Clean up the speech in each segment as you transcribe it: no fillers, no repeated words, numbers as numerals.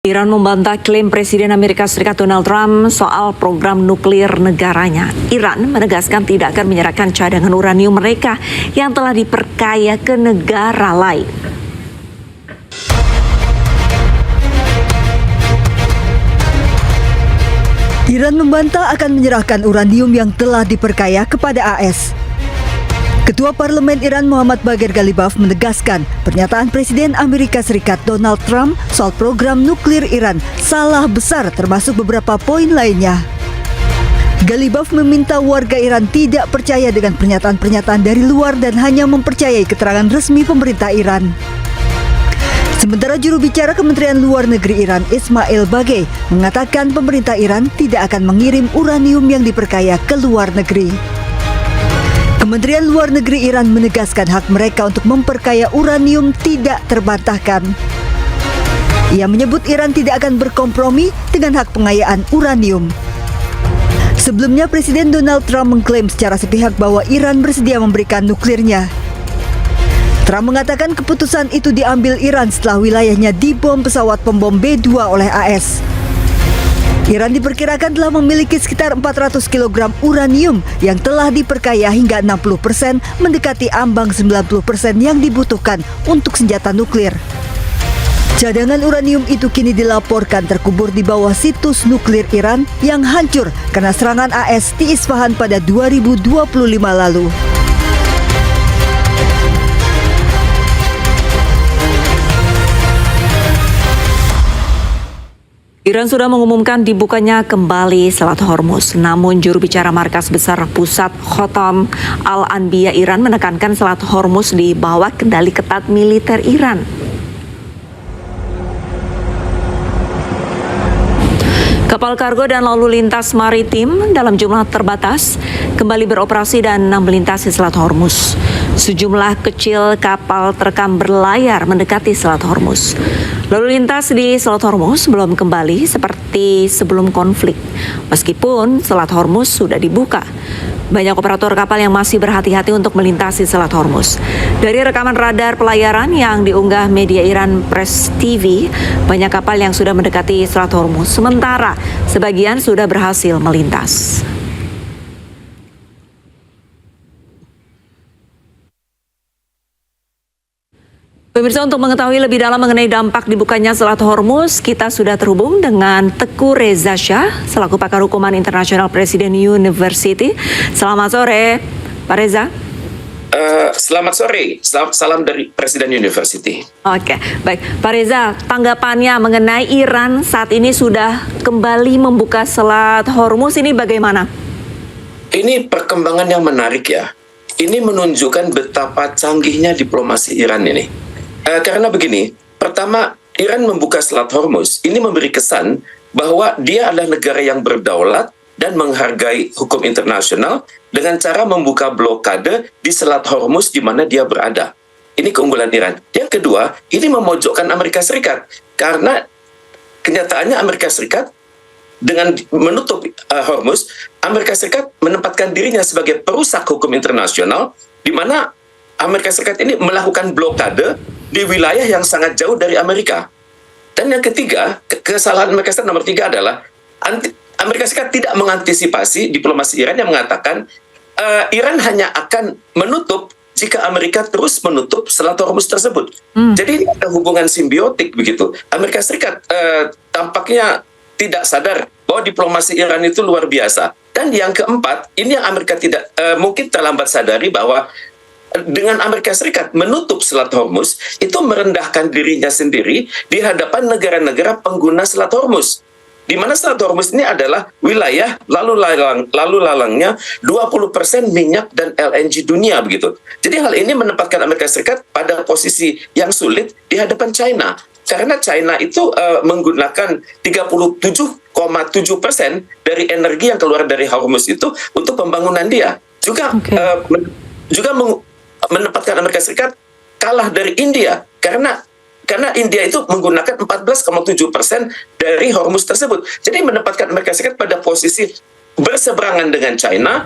Iran membantah klaim Presiden Amerika Serikat Donald Trump soal program nuklir negaranya. Iran menegaskan tidak akan menyerahkan cadangan uranium mereka yang telah diperkaya ke negara lain. Iran membantah akan menyerahkan uranium yang telah diperkaya kepada AS. Ketua Parlemen Iran Muhammad Bagher Ghalibaf menegaskan pernyataan Presiden Amerika Serikat Donald Trump soal program nuklir Iran salah besar termasuk beberapa poin lainnya. Ghalibaf meminta warga Iran tidak percaya dengan pernyataan-pernyataan dari luar dan hanya mempercayai keterangan resmi pemerintah Iran. Sementara juru bicara Kementerian Luar Negeri Iran Ismail Bagei mengatakan pemerintah Iran tidak akan mengirim uranium yang diperkaya ke luar negeri. Kementerian Luar Negeri Iran menegaskan hak mereka untuk memperkaya uranium tidak terbantahkan. Ia menyebut Iran tidak akan berkompromi dengan hak pengayaan uranium. Sebelumnya Presiden Donald Trump mengklaim secara sepihak bahwa Iran bersedia memberikan nuklirnya. Trump mengatakan keputusan itu diambil Iran setelah wilayahnya dibom pesawat pembom B-2 oleh AS. Iran diperkirakan telah memiliki sekitar 400 kg uranium yang telah diperkaya hingga 60%, mendekati ambang 90% yang dibutuhkan untuk senjata nuklir. Cadangan uranium itu kini dilaporkan terkubur di bawah situs nuklir Iran yang hancur karena serangan AS di Isfahan pada 2025 lalu. Iran sudah mengumumkan dibukanya kembali Selat Hormuz. Namun juru bicara Markas Besar Pusat Khotam Al-Anbiya Iran menekankan Selat Hormuz di bawah kendali ketat militer Iran. Kapal kargo dan lalu lintas maritim dalam jumlah terbatas kembali beroperasi dan melintasi Selat Hormuz. Sejumlah kecil kapal terekam berlayar mendekati Selat Hormuz. Lalu lintas di Selat Hormuz belum kembali seperti sebelum konflik, meskipun Selat Hormuz sudah dibuka. Banyak operator kapal yang masih berhati-hati untuk melintasi Selat Hormuz. Dari rekaman radar pelayaran yang diunggah media Iran Press TV, banyak kapal yang sudah mendekati Selat Hormuz, sementara sebagian sudah berhasil melintas. Pemirsa, untuk mengetahui lebih dalam mengenai dampak dibukanya Selat Hormuz, kita sudah terhubung dengan Teguh Reza Shah, selaku pakar hukuman internasional Presiden University. Selamat sore, Pak Reza. Selamat sore, salam dari Presiden University. Oke, baik. Pak Reza, tanggapannya mengenai Iran saat ini sudah kembali membuka Selat Hormuz, ini bagaimana? Ini perkembangan yang menarik ya. Ini menunjukkan betapa canggihnya diplomasi Iran ini. Karena begini, pertama, Iran membuka Selat Hormuz, ini memberi kesan bahwa dia adalah negara yang berdaulat dan menghargai hukum internasional dengan cara membuka blokade di Selat Hormuz di mana dia berada. Ini keunggulan Iran. Yang kedua, ini memojokkan Amerika Serikat. Karena kenyataannya Amerika Serikat dengan menutup Hormuz, Amerika Serikat menempatkan dirinya sebagai perusak hukum internasional, di mana Amerika Serikat ini melakukan blokade di wilayah yang sangat jauh dari Amerika. Dan yang ketiga, kesalahan Amerika Serikat nomor 3 adalah Amerika Serikat tidak mengantisipasi diplomasi Iran yang mengatakan Iran hanya akan menutup jika Amerika terus menutup Selat Hormuz tersebut. Jadi ada hubungan simbiotik begitu. Amerika Serikat tampaknya tidak sadar bahwa diplomasi Iran itu luar biasa. Dan yang keempat, ini yang Amerika tidak mungkin terlambat sadari bahwa dengan Amerika Serikat menutup Selat Hormuz, itu merendahkan dirinya sendiri di hadapan negara-negara pengguna Selat Hormuz. Di mana Selat Hormuz ini adalah wilayah lalu lalangnya 20% minyak dan LNG dunia begitu. Jadi hal ini menempatkan Amerika Serikat pada posisi yang sulit di hadapan China. Karena China itu menggunakan 37,7% dari energi yang keluar dari Hormuz itu untuk pembangunan dia. Juga menempatkan Amerika Serikat kalah dari India karena India itu menggunakan 14,7% dari Hormuz tersebut. Jadi menempatkan Amerika Serikat pada posisi berseberangan dengan China,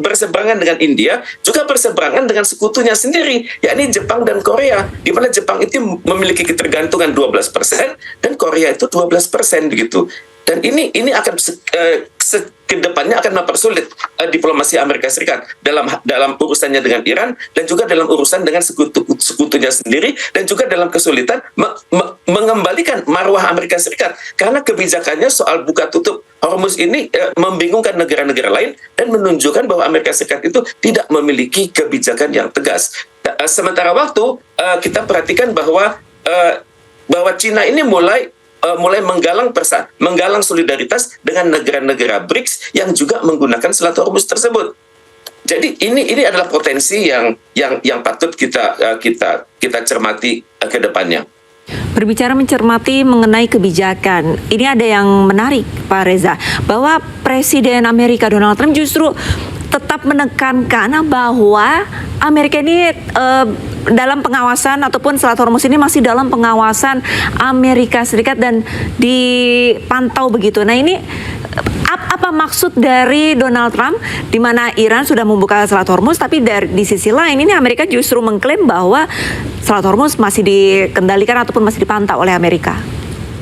berseberangan dengan India, juga berseberangan dengan sekutunya sendiri, yakni Jepang dan Korea, di mana Jepang itu memiliki ketergantungan 12% dan Korea itu 12% begitu. Dan ini akan kedepannya akan mempersulit diplomasi Amerika Serikat dalam urusannya dengan Iran, dan juga dalam urusan dengan sekutunya sendiri, dan juga dalam kesulitan mengembalikan marwah Amerika Serikat, karena kebijakannya soal buka tutup Hormuz ini membingungkan negara-negara lain dan menunjukkan bahwa Amerika Serikat itu tidak memiliki kebijakan yang tegas. Sementara waktu kita perhatikan bahwa Cina ini mulai menggalang solidaritas dengan negara-negara BRICS yang juga menggunakan Selat Hormuz tersebut. Jadi ini adalah potensi yang patut kita cermati ke depannya. Berbicara mencermati mengenai kebijakan, ini ada yang menarik, Pak Reza, bahwa Presiden Amerika Donald Trump justru tetap menekankan bahwa Amerika ini dalam pengawasan, ataupun Selat Hormuz ini masih dalam pengawasan Amerika Serikat dan dipantau begitu. Nah, ini apa maksud dari Donald Trump, di mana Iran sudah membuka Selat Hormuz, tapi di sisi lain ini Amerika justru mengklaim bahwa Selat Hormuz masih dikendalikan ataupun masih dipantau oleh Amerika?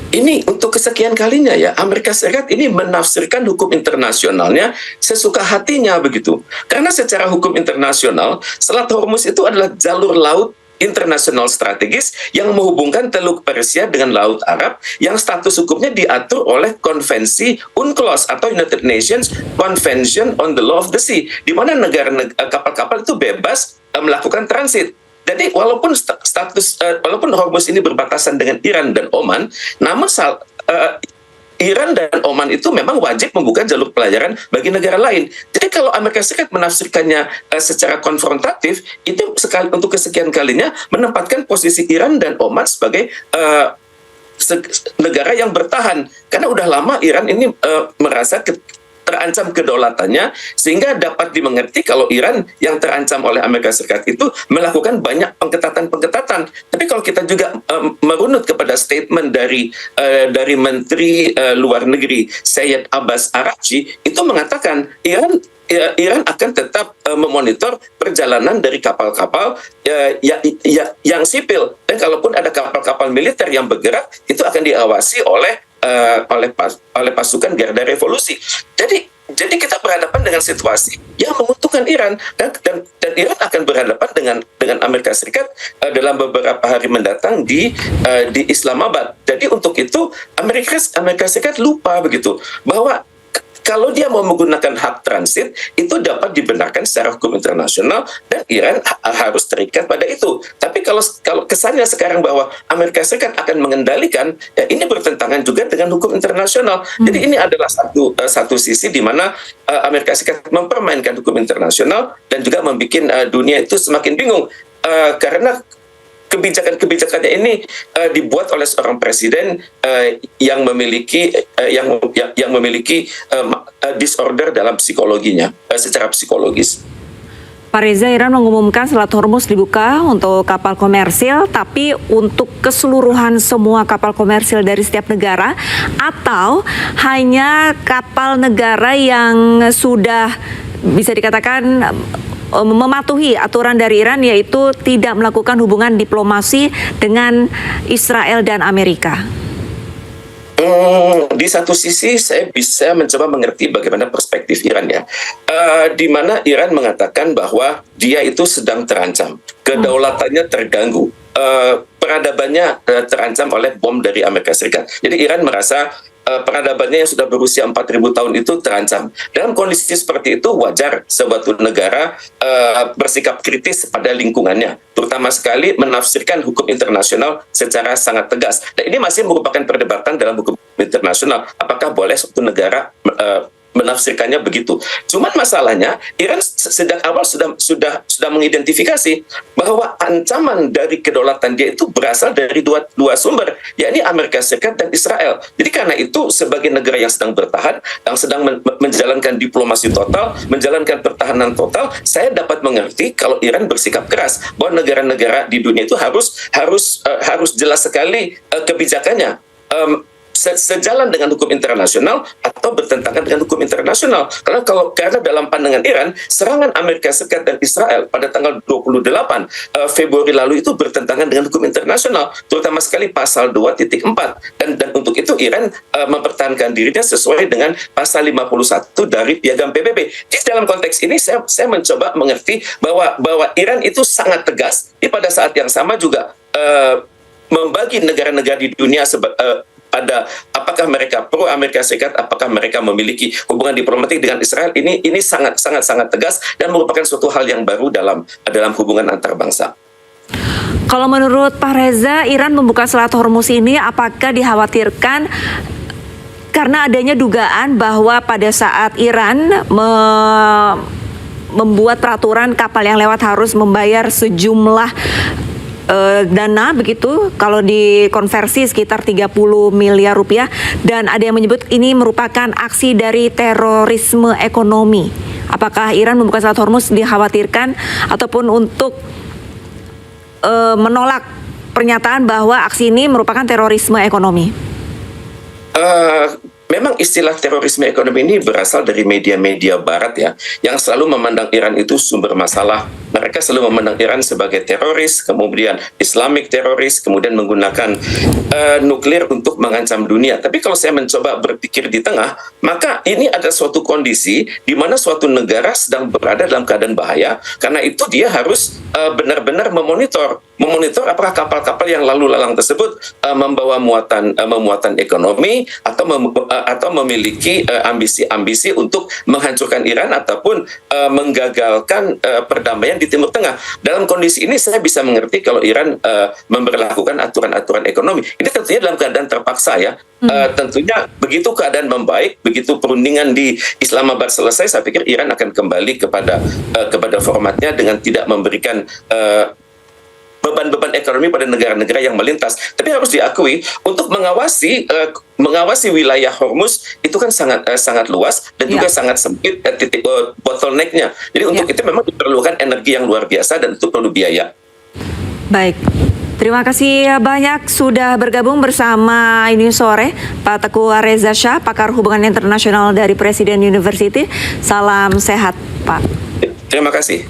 Ini untuk kesekian kalinya ya, Amerika Serikat ini menafsirkan hukum internasionalnya sesuka hatinya begitu. Karena secara hukum internasional, Selat Hormuz itu adalah jalur laut internasional strategis yang menghubungkan Teluk Persia dengan Laut Arab, yang status hukumnya diatur oleh konvensi UNCLOS atau United Nations Convention on the Law of the Sea, di mana kapal-kapal itu bebas melakukan transit. Jadi walaupun walaupun Hormuz ini berbatasan dengan Iran dan Oman, namun Iran dan Oman itu memang wajib membuka jalur pelayaran bagi negara lain. Jadi kalau Amerika Serikat menafsirkannya secara konfrontatif, itu untuk kesekian kalinya menempatkan posisi Iran dan Oman sebagai negara yang bertahan. Karena udah lama Iran ini merasa terancam kedaulatannya, sehingga dapat dimengerti kalau Iran yang terancam oleh Amerika Serikat itu melakukan banyak pengetatan. Tapi kalau kita juga merunut kepada statement dari Menteri Luar Negeri Syed Abbas Araghchi, itu mengatakan Iran akan tetap memonitor perjalanan dari kapal-kapal yang sipil, dan kalaupun ada kapal-kapal militer yang bergerak, itu akan diawasi oleh pasukan Garda Revolusi. Jadi kita berhadapan dengan situasi yang menguntungkan Iran, dan Iran akan berhadapan dengan Amerika Serikat dalam beberapa hari mendatang di Islamabad. Jadi untuk itu Amerika Serikat lupa begitu bahwa kalau dia mau menggunakan hak transit, itu dapat dibenarkan secara hukum internasional, dan Iran harus terikat pada itu. Tapi kalau kesannya sekarang bahwa Amerika Serikat akan mengendalikan, ya ini bertentangan juga dengan hukum internasional. Jadi ini adalah satu sisi di mana Amerika Serikat mempermainkan hukum internasional dan juga membuat dunia itu semakin bingung. Karena kebijakannya ini dibuat oleh seorang presiden yang memiliki disorder dalam psikologinya, secara psikologis. Pak Reza, Iran mengumumkan Selat Hormuz dibuka untuk kapal komersil, tapi untuk keseluruhan semua kapal komersil dari setiap negara, atau hanya kapal negara yang sudah bisa dikatakan mematuhi aturan dari Iran, yaitu tidak melakukan hubungan diplomasi dengan Israel dan Amerika? Di satu sisi saya bisa mencoba mengerti bagaimana perspektif Iran ya, di mana Iran mengatakan bahwa dia itu sedang terancam, kedaulatannya terganggu, peradabannya terancam oleh bom dari Amerika Serikat. Jadi Iran merasa peradabannya yang sudah berusia 4.000 tahun itu terancam. Dalam kondisi seperti itu wajar suatu negara bersikap kritis pada lingkungannya, terutama sekali menafsirkan hukum internasional secara sangat tegas. Dan ini masih merupakan perdebatan dalam hukum internasional, apakah boleh suatu negara menafsirkannya begitu. Cuman masalahnya Iran sejak awal sudah mengidentifikasi bahwa ancaman dari kedaulatan dia itu berasal dari dua sumber, yakni Amerika Serikat dan Israel. Jadi karena itu sebagai negara yang sedang bertahan, yang sedang menjalankan diplomasi total, menjalankan pertahanan total, saya dapat mengerti kalau Iran bersikap keras bahwa negara-negara di dunia itu harus jelas sekali kebijakannya. Sejalan dengan hukum internasional atau atau bertentangan dengan hukum internasional. Karena dalam pandangan Iran, serangan Amerika Serikat dan Israel pada tanggal 28 Februari lalu itu bertentangan dengan hukum internasional, terutama sekali pasal 2.4, dan untuk itu Iran mempertahankan dirinya sesuai dengan pasal 51 dari Piagam PBB. Di dalam konteks ini saya mencoba mengerti bahwa Iran itu sangat tegas. Pada saat yang sama juga membagi negara-negara di dunia pada apakah mereka pro Amerika Serikat, apakah mereka memiliki hubungan diplomatik dengan Israel. Ini sangat tegas dan merupakan suatu hal yang baru dalam hubungan antar bangsa. Kalau menurut Pak Reza, Iran membuka Selat Hormuz ini apakah dikhawatirkan karena adanya dugaan bahwa pada saat Iran membuat peraturan kapal yang lewat harus membayar sejumlah dana, begitu kalau dikonversi sekitar 30 miliar rupiah, dan ada yang menyebut ini merupakan aksi dari terorisme ekonomi. Apakah Iran membuka Selat Hormuz dikhawatirkan ataupun untuk menolak pernyataan bahwa aksi ini merupakan terorisme ekonomi? Memang istilah terorisme ekonomi ini berasal dari media-media barat ya, yang selalu memandang Iran itu sumber masalah. Mereka selalu memandang Iran sebagai teroris, kemudian Islamic teroris, kemudian menggunakan nuklir untuk mengancam dunia. Tapi kalau saya mencoba berpikir di tengah, maka ini ada suatu kondisi di mana suatu negara sedang berada dalam keadaan bahaya. Karena itu dia harus benar-benar memonitor apakah kapal-kapal yang lalu lalang tersebut membawa muatan ekonomi atau memiliki ambisi-ambisi untuk menghancurkan Iran ataupun menggagalkan perdamaian di Timur Tengah. Dalam kondisi ini saya bisa mengerti kalau Iran memberlakukan aturan-aturan ekonomi. Ini tentunya dalam keadaan terpaksa ya. Tentunya begitu keadaan membaik, begitu perundingan di Islamabad selesai, saya pikir Iran akan kembali kepada formatnya dengan tidak memberikan beban-beban ekonomi pada negara-negara yang melintas. Tapi harus diakui, untuk mengawasi wilayah Hormuz itu kan sangat luas dan juga sangat sempit titik bottleneck-nya. Jadi untuk itu memang diperlukan energi yang luar biasa dan itu perlu biaya. Baik. Terima kasih banyak sudah bergabung bersama ini sore, Pak Teguh Reza Shah, pakar hubungan internasional dari Presiden University. Salam sehat, Pak. Terima kasih.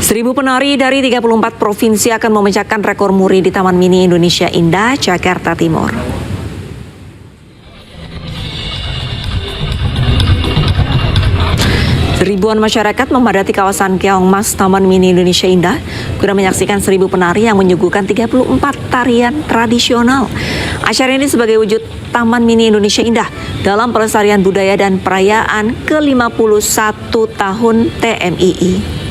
1.000 penari dari 34 provinsi akan memecahkan rekor muri di Taman Mini Indonesia Indah, Jakarta Timur. Ribuan masyarakat memadati kawasan Keongmas Taman Mini Indonesia Indah guna menyaksikan 1.000 penari yang menyuguhkan 34 tarian tradisional. Acara ini sebagai wujud Taman Mini Indonesia Indah dalam pelestarian budaya dan perayaan ke-51 tahun TMII.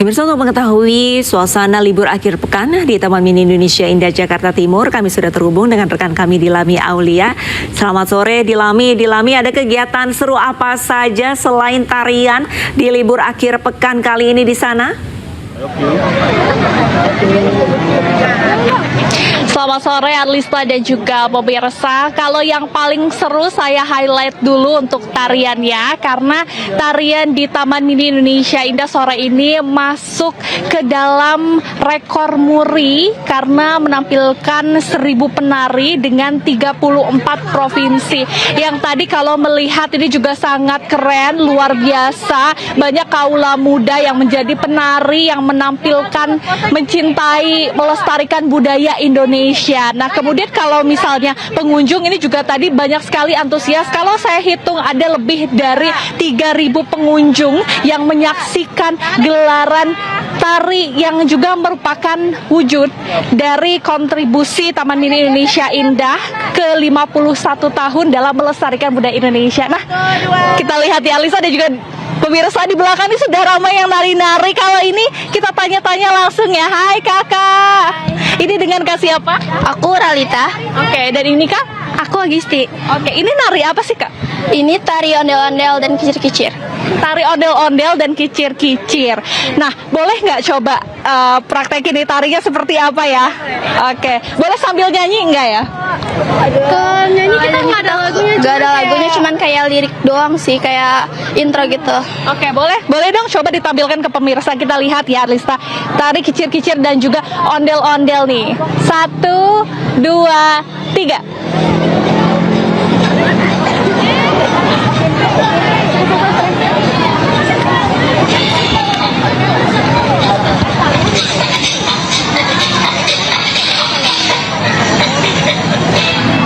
Pemirsa, untuk mengetahui suasana libur akhir pekan di Taman Mini Indonesia Indah Jakarta Timur, kami sudah terhubung dengan rekan kami Dilami Aulia. Selamat sore Dilami. Dilami, ada kegiatan seru apa saja selain tarian di libur akhir pekan kali ini di sana? Selamat sore Arlista dan juga pemirsa. Kalau yang paling seru saya highlight dulu untuk tariannya, karena tarian di Taman Mini Indonesia Indah sore ini masuk ke dalam rekor muri karena menampilkan 1.000 penari dengan 34 provinsi. Yang tadi kalau melihat ini juga sangat keren, luar biasa. Banyak kaula muda yang menjadi penari yang menampilkan, mencintai, melestarikan budaya Indonesia. Nah, kemudian kalau misalnya pengunjung ini juga tadi banyak sekali antusias. Kalau saya hitung ada lebih dari 3.000 pengunjung yang menyaksikan gelaran tari yang juga merupakan wujud dari kontribusi Taman Mini Indonesia Indah ke 51 tahun dalam melestarikan budaya Indonesia. Nah, kita lihat ya Alisa dan juga pemirsa di belakang ini sudah ramai yang nari-nari. Kalau ini kita tanya-tanya langsung ya. Hai kakak. Ini dengan kak siapa? Aku Ralita. Oke, dan ini kak? Aku Agisti. Oke, ini nari apa sih kak? Ini tari ondel-ondel dan kicir-kicir. tari ondel-ondel dan kicir-kicir. Nah, boleh nggak coba praktekin nih tarinya seperti apa ya? Oke, boleh sambil nyanyi nggak ya? Kalau nyanyi kita nggak ada lagunya. Nggak ada lagunya, cuman kayak lirik doang sih, kayak intro gitu. Oke, boleh dong coba ditampilkan ke pemirsa, kita lihat ya Arlista. Tari kicir-kicir dan juga ondel-ondel nih. 1, 2, 3.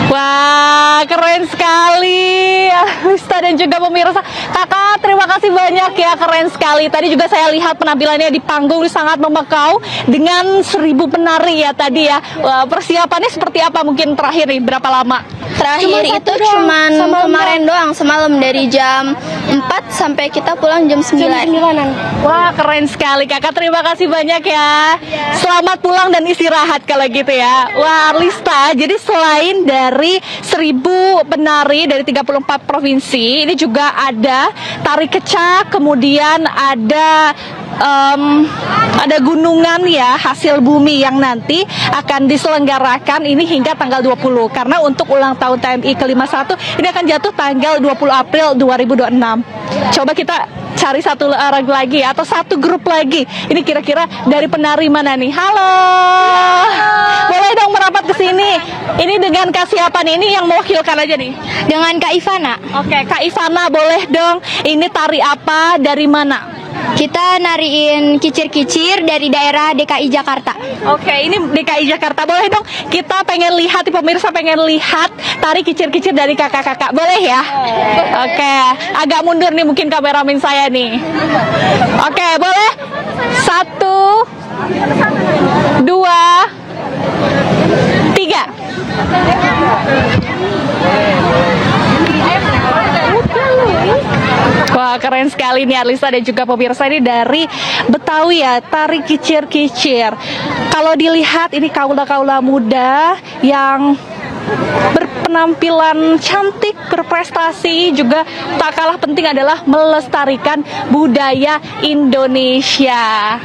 Wah, keren sekali Arlista dan juga pemirsa. Kakak, terima kasih banyak ya, keren sekali. Tadi juga saya lihat penampilannya di panggung sangat memukau dengan 1000 penari ya tadi ya. Wah, persiapannya seperti apa mungkin terakhir nih, berapa lama? Terakhir itu cuman kemarin doang, semalam dari jam 4 sampai kita pulang jam 9. Wah, keren sekali Kakak, terima kasih banyak ya. Selamat pulang dan istirahat kalau gitu ya. Wah, Arlista, jadi selain dari 1000 penari dari 34 provinsi, ini juga ada tari kecak, kemudian ada gunungan ya, hasil bumi yang nanti akan diselenggarakan ini hingga tanggal 20, karena untuk ulang tahun TMI ke-51 ini akan jatuh tanggal 20 April 2026. Coba kita cari satu lagu lagi atau satu grup lagi. Ini kira-kira dari penari mana nih? Halo. Boleh dong merapat ke sini. Ini dengan Kak siapa nih? Ini yang mewakilkan aja nih. Dengan Kak Ivana. Oke, Kak Ivana boleh dong. Ini tari apa, dari mana? Kita nariin kicir-kicir dari daerah DKI Jakarta. Oke, ini DKI Jakarta. Boleh dong, kita pengen lihat, pemirsa pengen lihat tari kicir-kicir dari kakak-kakak. Boleh ya? Oke, agak mundur nih mungkin kameramen saya nih. Oke, boleh? 1, 2, 3. Wah, keren sekali nih Arlista dan juga pemirsa, ini dari Betawi ya, tari kicir-kicir. Kalau dilihat ini kaula-kaula muda yang berpenampilan cantik, berprestasi, juga tak kalah penting adalah melestarikan budaya Indonesia.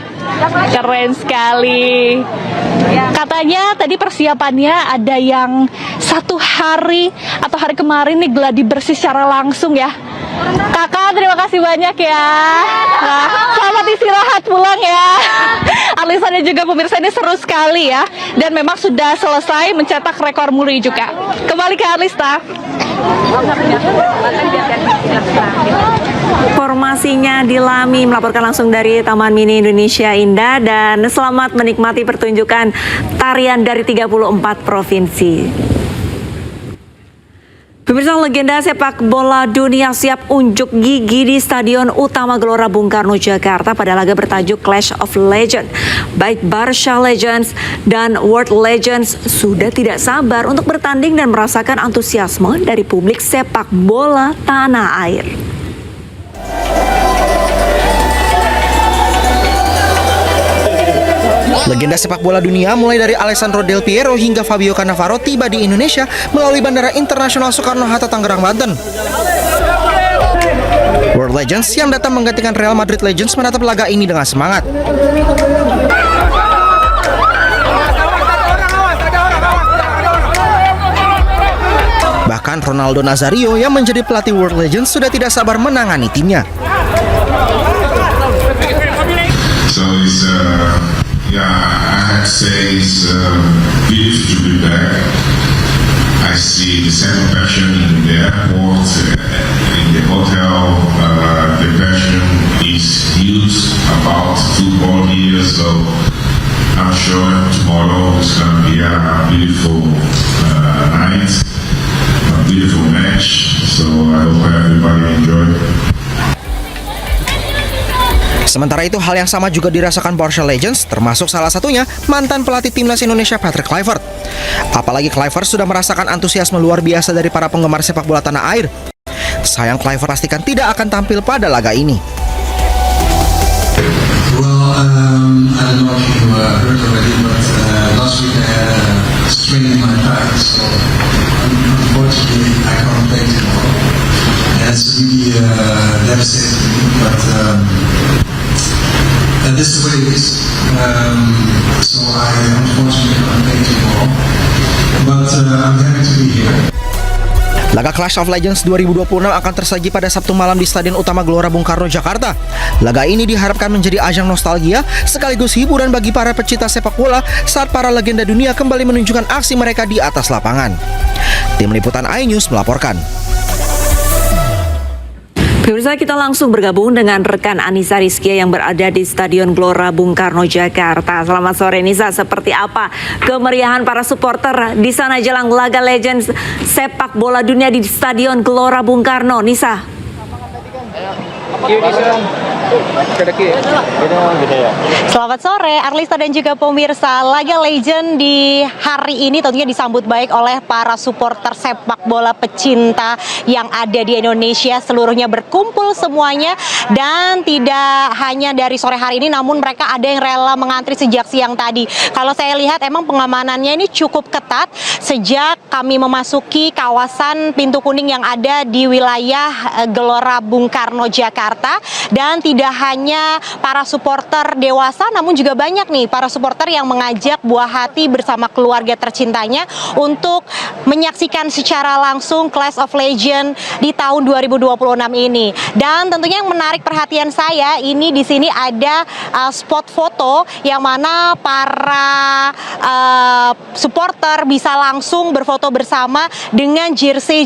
Keren sekali. Katanya tadi persiapannya ada yang 1 hari atau hari kemarin nih gladi bersih secara langsung ya. Kakak, terima kasih banyak ya. Nah, selamat istirahat pulang ya. Arlista dan juga pemirsa, ini seru sekali ya. Dan memang sudah selesai mencetak rekor muri juga. Kembali ke Arlista. Informasinya di Lami melaporkan langsung dari Taman Mini Indonesia Indah, dan selamat menikmati pertunjukan tarian dari 34 provinsi. Pemirsa, legenda sepak bola dunia siap unjuk gigi di Stadion Utama Gelora Bung Karno, Jakarta pada laga bertajuk Clash of Legends. Baik Barca Legends dan World Legends sudah tidak sabar untuk bertanding dan merasakan antusiasme dari publik sepak bola tanah air. Legenda sepak bola dunia mulai dari Alessandro Del Piero hingga Fabio Cannavaro tiba di Indonesia melalui Bandara Internasional Soekarno-Hatta, Tangerang, Banten. World Legends yang datang menggantikan Real Madrid Legends menatap laga ini dengan semangat. Bahkan Ronaldo Nazario yang menjadi pelatih World Legends sudah tidak sabar menangani timnya. Yeah, I have to say it's beautiful to be back. I see the same passion in the airport, in the hotel. The passion is huge about football here, so I'm sure tomorrow is going to be a beautiful night, a beautiful match. So I hope everybody enjoy. Sementara itu, hal yang sama juga dirasakan Barca Legends, termasuk salah satunya mantan pelatih timnas Indonesia Patrick Kluivert. Apalagi Kluivert sudah merasakan antusiasme luar biasa dari para penggemar sepak bola tanah air. Sayang Kluivert pastikan tidak akan tampil pada laga ini. Well, I don't know if you heard already, but last week I had a strain in my back, so unfortunately I can't play tomorrow. And it's really devastating, but this is the way it is. So I unfortunately can't make it more, but I'm happy to be here. Laga Clash of Legends 2026 akan tersaji pada Sabtu malam di Stadion Utama Gelora Bung Karno, Jakarta. Laga ini diharapkan menjadi ajang nostalgia sekaligus hiburan bagi para pecinta sepak bola saat para legenda dunia kembali menunjukkan aksi mereka di atas lapangan. Tim Liputan iNews melaporkan. Pemirsa, kita langsung bergabung dengan rekan Anissa Rizkia yang berada di Stadion Gelora Bung Karno, Jakarta. Selamat sore Nisa, seperti apa kemeriahan para supporter di sana jelang laga Legends sepak bola dunia di Stadion Gelora Bung Karno, Nisa? Selamat sore Arlista dan juga pemirsa. Laga Legend di hari ini tentunya disambut baik oleh para supporter sepak bola pecinta yang ada di Indonesia. Seluruhnya berkumpul semuanya, dan tidak hanya dari sore hari ini, namun mereka ada yang rela mengantri sejak siang tadi. Kalau saya lihat emang pengamanannya ini cukup ketat sejak kami memasuki kawasan pintu kuning yang ada di wilayah Gelora Bung Karno, Jakarta. Dan tidak hanya para supporter dewasa, namun juga banyak nih para supporter yang mengajak buah hati bersama keluarga tercintanya untuk menyaksikan secara langsung Clash of Legends di tahun 2026 ini. Dan tentunya yang menarik perhatian saya ini di sini ada spot foto yang mana para supporter bisa langsung berfoto bersama dengan jersey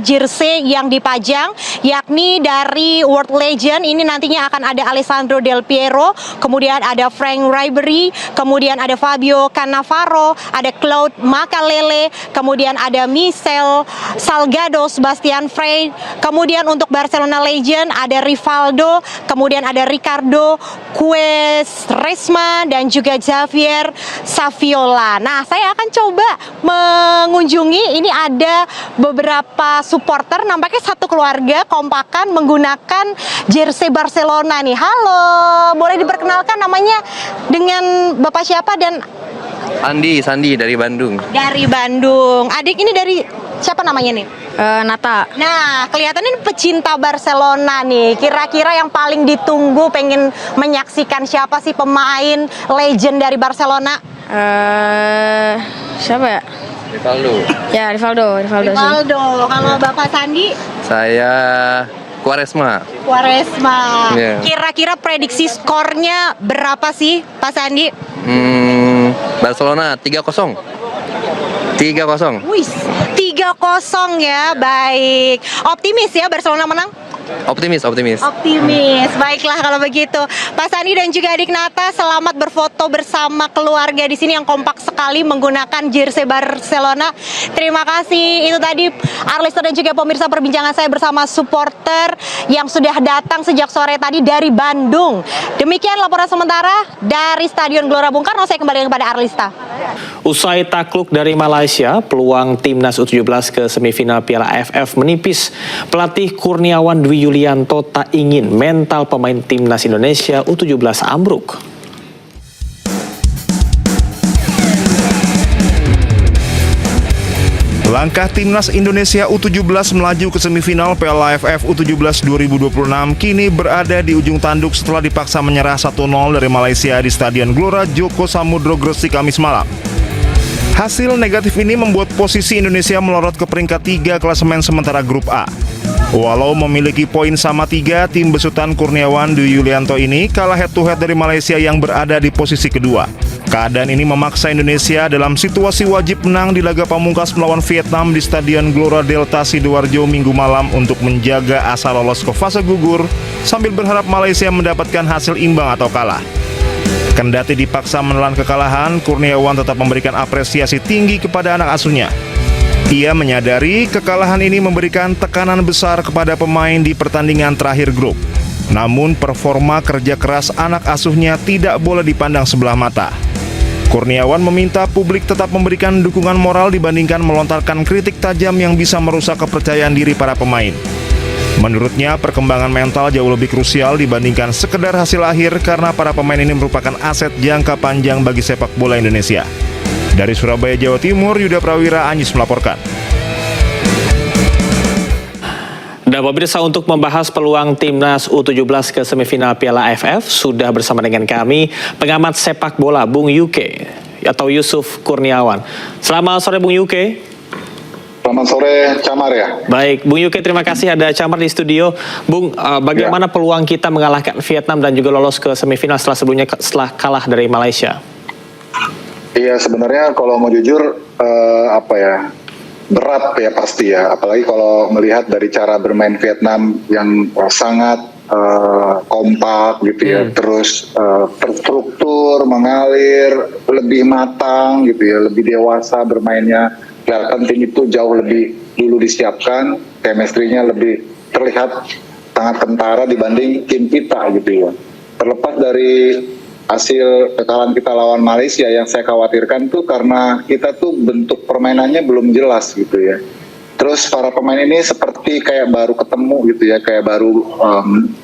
yang dipajang, yakni dari World Legend. Ini nantinya akan ada Alessandro Del Piero, kemudian ada Frank Ribery, kemudian ada Fabio Cannavaro, ada Claude Makalele, kemudian ada Michel Salgado, Sebastian Frey, kemudian untuk Barcelona Legend ada Rivaldo, kemudian ada Ricardo Quaresma dan juga Javier Saviola. Nah, saya akan coba mengunjungi, ini ada beberapa supporter, nampaknya satu keluarga kompakan menggunakan jersey Barcelona nih. Halo, boleh diperkenalkan namanya dengan Bapak siapa dan Sandi dari Bandung. Dari Bandung. Adik ini dari siapa namanya nih? Nata. Nah, kelihatan ini pecinta Barcelona nih. Kira-kira yang paling ditunggu pengen menyaksikan siapa sih pemain legend dari Barcelona? Siapa ya? Rivaldo. Ya, Rivaldo sih. Kalau Bapak Sandi? Saya Quaresma. Yeah. Kira-kira prediksi skornya berapa sih, Pak Sandi? Barcelona 3-0. 3-0. Wih, 3-0 ya, baik. Optimis ya Barcelona menang? Optimis. Baiklah kalau begitu. Pak Sandi dan juga adik Nata, selamat berfoto bersama keluarga di sini yang kompak sekali menggunakan jersey Barcelona. Terima kasih. Itu tadi Arlisto dan juga pemirsa perbincangan saya bersama supporter yang sudah datang sejak sore tadi dari Bandung. Demikian laporan sementara dari Stadion Gelora Bung Karno. Saya kembali kepada Arlista. Usai takluk dari Malaysia, peluang timnas U17 ke semifinal Piala AFF menipis. Pelatih Kurniawan Dwi Yulianto tak ingin mental pemain timnas Indonesia U17 ambruk. Langkah timnas Indonesia U17 melaju ke semifinal Piala AFF U17 2026 kini berada di ujung tanduk setelah dipaksa menyerah 1-0 dari Malaysia di Stadion Gelora Joko Samudro Gresik Kamis malam. Hasil negatif ini membuat posisi Indonesia melorot ke peringkat 3 klasemen sementara grup A. Walau memiliki poin sama 3, tim besutan Kurniawan Dwi Yulianto ini kalah head-to-head dari Malaysia yang berada di posisi kedua. Keadaan ini memaksa Indonesia dalam situasi wajib menang di laga pamungkas melawan Vietnam di Stadion Gelora Delta Sidoarjo Minggu malam untuk menjaga asa lolos ke fase gugur sambil berharap Malaysia mendapatkan hasil imbang atau kalah. Kendati dipaksa menelan kekalahan, Kurniawan tetap memberikan apresiasi tinggi kepada anak asuhnya. Ia menyadari kekalahan ini memberikan tekanan besar kepada pemain di pertandingan terakhir grup. Namun performa kerja keras anak asuhnya tidak boleh dipandang sebelah mata. Kurniawan meminta publik tetap memberikan dukungan moral dibandingkan melontarkan kritik tajam yang bisa merusak kepercayaan diri para pemain. Menurutnya, perkembangan mental jauh lebih krusial dibandingkan sekedar hasil akhir karena para pemain ini merupakan aset jangka panjang bagi sepak bola Indonesia. Dari Surabaya, Jawa Timur, Yuda Prawira, iNews melaporkan. Nah, pemirsa, untuk membahas peluang timnas U17 ke semifinal Piala AFF sudah bersama dengan kami pengamat sepak bola Bung Yuke atau Yusuf Kurniawan. Selamat sore Bung Yuke. Selamat sore Camar ya. Baik, Bung Yuke, terima kasih ada Camar di studio. Bung, bagaimana peluang kita mengalahkan Vietnam dan juga lolos ke semifinal setelah kalah dari Malaysia? Iya, sebenarnya kalau mau jujur berat ya pasti ya, apalagi kalau melihat dari cara bermain Vietnam yang sangat kompak gitu ya, terus terstruktur, mengalir, lebih matang gitu ya, lebih dewasa bermainnya. Kelihatan tim itu jauh lebih dulu disiapkan, chemistry-nya lebih terlihat sangat kentara dibanding tim kita gitu ya. Terlepas dari hasil kekalahan kita lawan Malaysia, yang saya khawatirkan tuh karena kita tuh bentuk permainannya belum jelas gitu ya. Terus para pemain ini seperti kayak baru ketemu gitu ya, kayak baru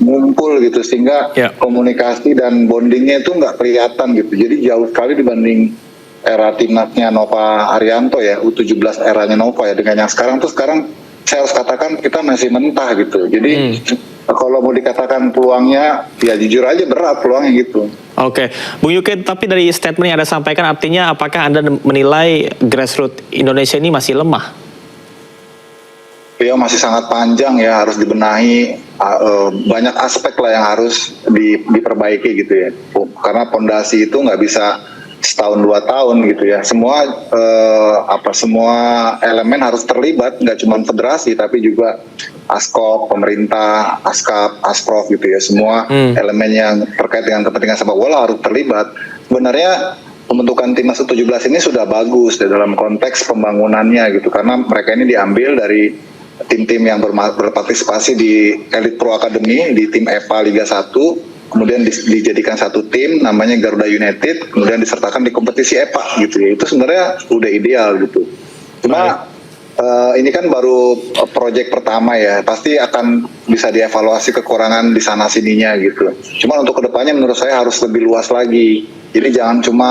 ngumpul gitu, sehingga komunikasi dan bondingnya itu nggak kelihatan gitu. Jadi jauh sekali dibanding era timnasnya Nova Arianto ya, U17 eranya Nova ya, dengan yang sekarang saya harus katakan kita masih mentah gitu. Jadi kalau mau dikatakan peluangnya, ya jujur aja berat peluangnya gitu. Oke, Bung Yuke, tapi dari statement yang Anda sampaikan artinya apakah Anda menilai grassroots Indonesia ini masih lemah? Ya masih sangat panjang ya, harus dibenahi, banyak aspek lah yang harus diperbaiki gitu ya. Karena pondasi itu nggak bisa setahun 2 tahun gitu ya. Semua elemen harus terlibat, nggak cuma federasi tapi juga ASKOP, pemerintah, ASKAP, ASPROF gitu ya. Semua elemen yang terkait dengan kepentingan sepak bola harus terlibat. Sebenarnya pembentukan timnas U17 ini sudah bagus ya, dalam konteks pembangunannya gitu, karena mereka ini diambil dari tim-tim yang berpartisipasi di Elite Pro Academy, di tim EVA Liga 1, kemudian dijadikan satu tim namanya Garuda United, kemudian disertakan di kompetisi EPA gitu ya. Itu sebenarnya udah ideal gitu. Cuma ini kan baru proyek pertama ya, pasti akan bisa dievaluasi kekurangan di sana sininya gitu. Cuma untuk kedepannya menurut saya harus lebih luas lagi. Jadi jangan cuma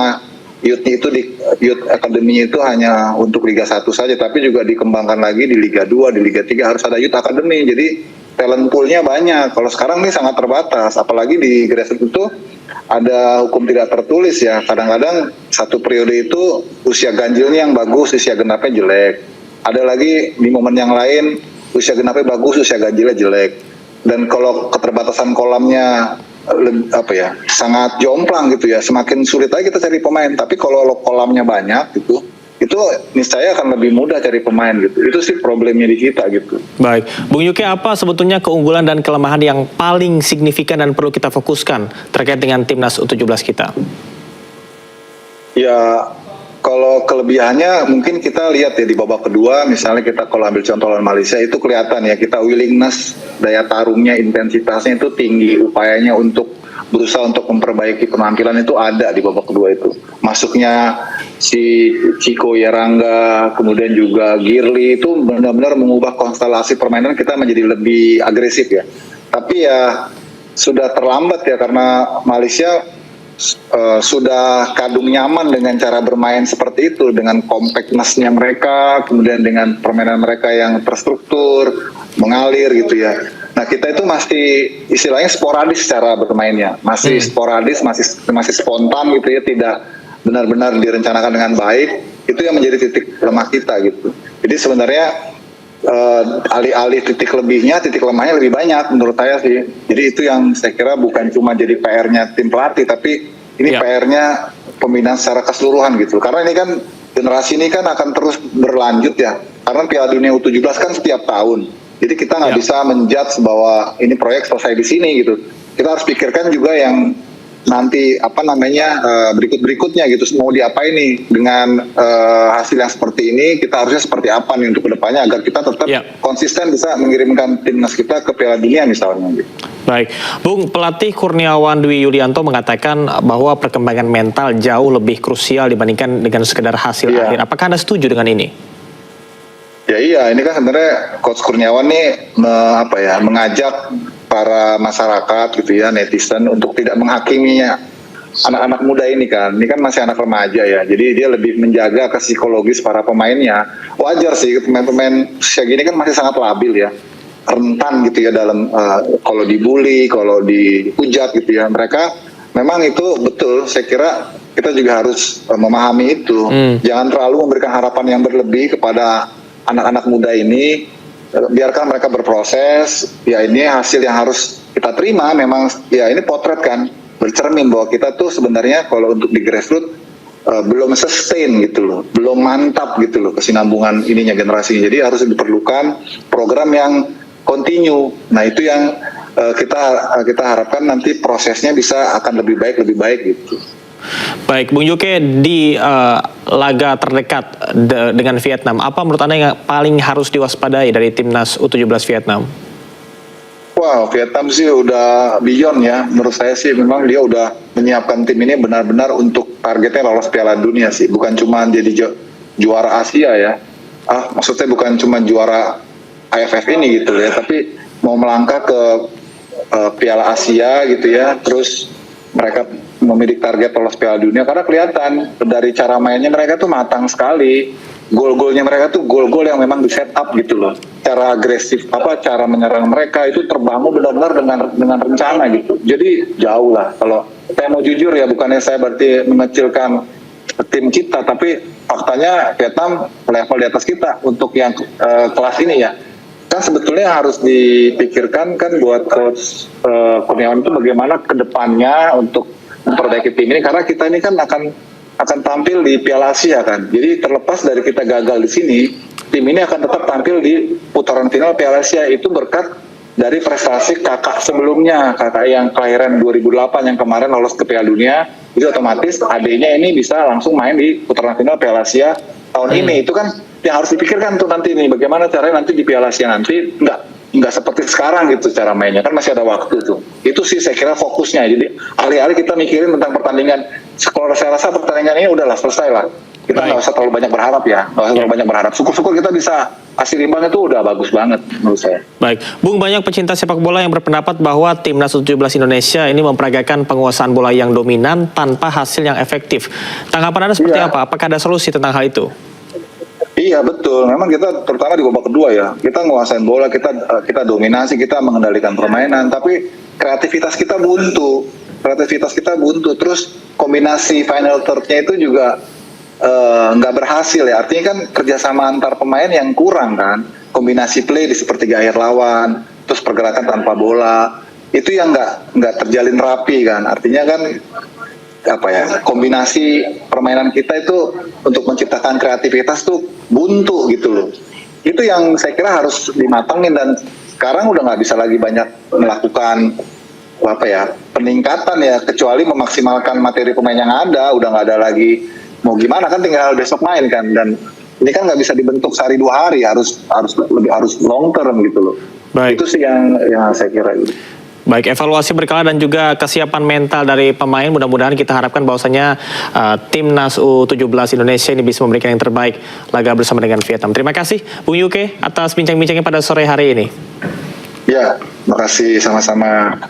youth itu youth academy itu hanya untuk Liga 1 saja, tapi juga dikembangkan lagi di Liga 2, di Liga 3 harus ada youth academy. Jadi talent poolnya banyak. Kalau sekarang ini sangat terbatas, apalagi di grassroots itu ada hukum tidak tertulis ya. Kadang-kadang satu periode itu usia ganjilnya yang bagus, usia genapnya jelek. Ada lagi di momen yang lain usia genapnya bagus, usia ganjilnya jelek. Dan kalau keterbatasan kolamnya sangat jomplang gitu ya, semakin sulit lagi kita cari pemain. Tapi kalau kolamnya banyak gitu, itu niscaya akan lebih mudah cari pemain gitu. Itu sih problemnya di kita gitu. Baik, Bung Yuke, apa sebetulnya keunggulan dan kelemahan yang paling signifikan dan perlu kita fokuskan terkait dengan timnas U17 kita? Ya, kalau kelebihannya mungkin kita lihat ya di babak kedua, misalnya kita kalau ambil contoh lawan Malaysia itu kelihatan ya, kita willingness, daya tarungnya, intensitasnya itu tinggi, upayanya untuk berusaha untuk memperbaiki penampilan itu ada di babak kedua itu. Masuknya si Chico Yerangga, kemudian juga Girly itu benar-benar mengubah konstelasi permainan kita menjadi lebih agresif ya. Tapi ya sudah terlambat ya, karena Malaysia sudah kadung nyaman dengan cara bermain seperti itu, dengan compactness-nya mereka, kemudian dengan permainan mereka yang terstruktur, mengalir gitu ya. Nah kita itu masih istilahnya sporadis cara bermainnya, masih sporadis, masih spontan gitu ya, tidak benar-benar direncanakan dengan baik. Itu yang menjadi titik lemah kita gitu. Jadi sebenarnya alih-alih titik lebihnya, titik lemahnya lebih banyak menurut saya sih. Jadi itu yang saya kira bukan cuma jadi PR-nya tim pelatih, tapi ini PR-nya pembinaan secara keseluruhan gitu. Karena ini kan generasi ini kan akan terus berlanjut ya. Karena Piala Dunia U17 kan setiap tahun. Jadi kita nggak bisa menjudge bahwa ini proyek selesai di sini gitu. Kita harus pikirkan juga yang nanti berikut-berikutnya gitu, mau diapain nih dengan hasil yang seperti ini, kita harusnya seperti apa nih untuk kedepannya agar kita tetap konsisten bisa mengirimkan timnas kita ke Piala Dunia misalnya gitu. Baik, Bung, pelatih Kurniawan Dwi Yulianto mengatakan bahwa perkembangan mental jauh lebih krusial dibandingkan dengan sekedar hasil akhir. Apakah Anda setuju dengan ini? Ya iya, ini kan sebenarnya Coach Kurniawan nih mengajak para masyarakat gitu ya, netizen untuk tidak menghakiminya anak-anak muda ini kan masih anak remaja ya, jadi dia lebih menjaga ke psikologis para pemainnya. Wajar sih, pemain-pemain usia gini kan masih sangat labil ya, rentan gitu ya dalam kalau dibully, kalau dihujat gitu ya. Mereka memang itu betul, saya kira kita juga harus memahami itu. Jangan terlalu memberikan harapan yang berlebih kepada anak-anak muda ini. Biarkan mereka berproses. Ya ini hasil yang harus kita terima. Memang ya ini potret kan, bercermin bahwa kita tuh sebenarnya kalau untuk di grassroots belum sustain gitu loh, belum mantap gitu loh kesinambungan ininya generasi. Jadi harus diperlukan program yang continue. Nah itu yang kita harapkan nanti prosesnya bisa akan lebih baik gitu. Baik, Bung Yuke, di laga terdekat dengan Vietnam, apa menurut Anda yang paling harus diwaspadai dari timnas U17 Vietnam? Wow, Vietnam sih udah beyond ya. Menurut saya sih memang dia udah menyiapkan tim ini benar-benar untuk targetnya lolos Piala Dunia sih. Bukan cuma jadi juara Asia ya. Maksudnya bukan cuma juara AFF ini gitu ya, tapi mau melangkah ke Piala Asia gitu ya. Terus mereka memiliki target lolos Piala Dunia karena kelihatan dari cara mainnya mereka tuh matang sekali. Gol-golnya mereka tuh gol-gol yang memang di set up gitu loh. Cara agresif cara menyerang mereka itu terbangun benar-benar dengan rencana gitu. Jadi jauh lah. Kalau saya mau jujur ya, bukannya saya berarti mengecilkan tim kita, tapi faktanya Vietnam level di atas kita untuk yang kelas ini ya. Kan sebetulnya harus dipikirkan kan buat coach Kurniawan itu bagaimana kedepannya untuk memperbaiki tim ini, karena kita ini kan akan tampil di Piala Asia kan. Jadi terlepas dari kita gagal di sini, tim ini akan tetap tampil di putaran final Piala Asia. Itu berkat dari prestasi kakak sebelumnya, kakak yang kelahiran 2008 yang kemarin lolos ke Piala Dunia. Itu otomatis adiknya ini bisa langsung main di putaran final Piala Asia tahun ini. Itu kan yang harus dipikirkan tuh nanti nih, bagaimana caranya nanti di Piala Asia nanti nggak seperti sekarang gitu cara mainnya, kan masih ada waktu tuh. Itu sih saya kira fokusnya. Jadi alih-alih kita mikirin tentang pertandingan, kalau saya rasa pertandingan ini udahlah selesai lah. Kita nggak usah terlalu banyak berharap ya, nggak usah terlalu banyak berharap. Syukur-syukur kita bisa hasil imbangnya tuh udah bagus banget menurut saya. Baik, Bung, banyak pecinta sepak bola yang berpendapat bahwa timnas U17 Indonesia ini memperagakan penguasaan bola yang dominan tanpa hasil yang efektif. Tanggapan Anda seperti apa? Apakah ada solusi tentang hal itu? Iya betul, memang kita terutama di babak kedua ya, kita nguasain bola, kita dominasi, kita mengendalikan permainan, tapi kreativitas kita buntu, terus kombinasi final third-nya itu juga nggak berhasil ya, artinya kan kerjasama antar pemain yang kurang kan, kombinasi play di sepertiga akhir lawan, terus pergerakan tanpa bola, itu yang nggak terjalin rapi kan, artinya kan kombinasi permainan kita itu untuk menciptakan kreativitas tuh buntu gitu loh. Itu yang saya kira harus dimatangin, dan sekarang udah nggak bisa lagi banyak melakukan peningkatan ya, kecuali memaksimalkan materi pemain yang ada. Udah nggak ada lagi mau gimana kan, tinggal besok main kan, dan ini kan nggak bisa dibentuk sehari 2 hari, harus long term gitu loh. Baik. Itu sih yang saya kira gitu. Baik, evaluasi berkala dan juga kesiapan mental dari pemain, mudah-mudahan kita harapkan bahwasanya timnas U17 Indonesia ini bisa memberikan yang terbaik laga bersama dengan Vietnam. Terima kasih Bung Yuke atas bincang-bincangnya pada sore hari ini. Ya, makasih sama-sama.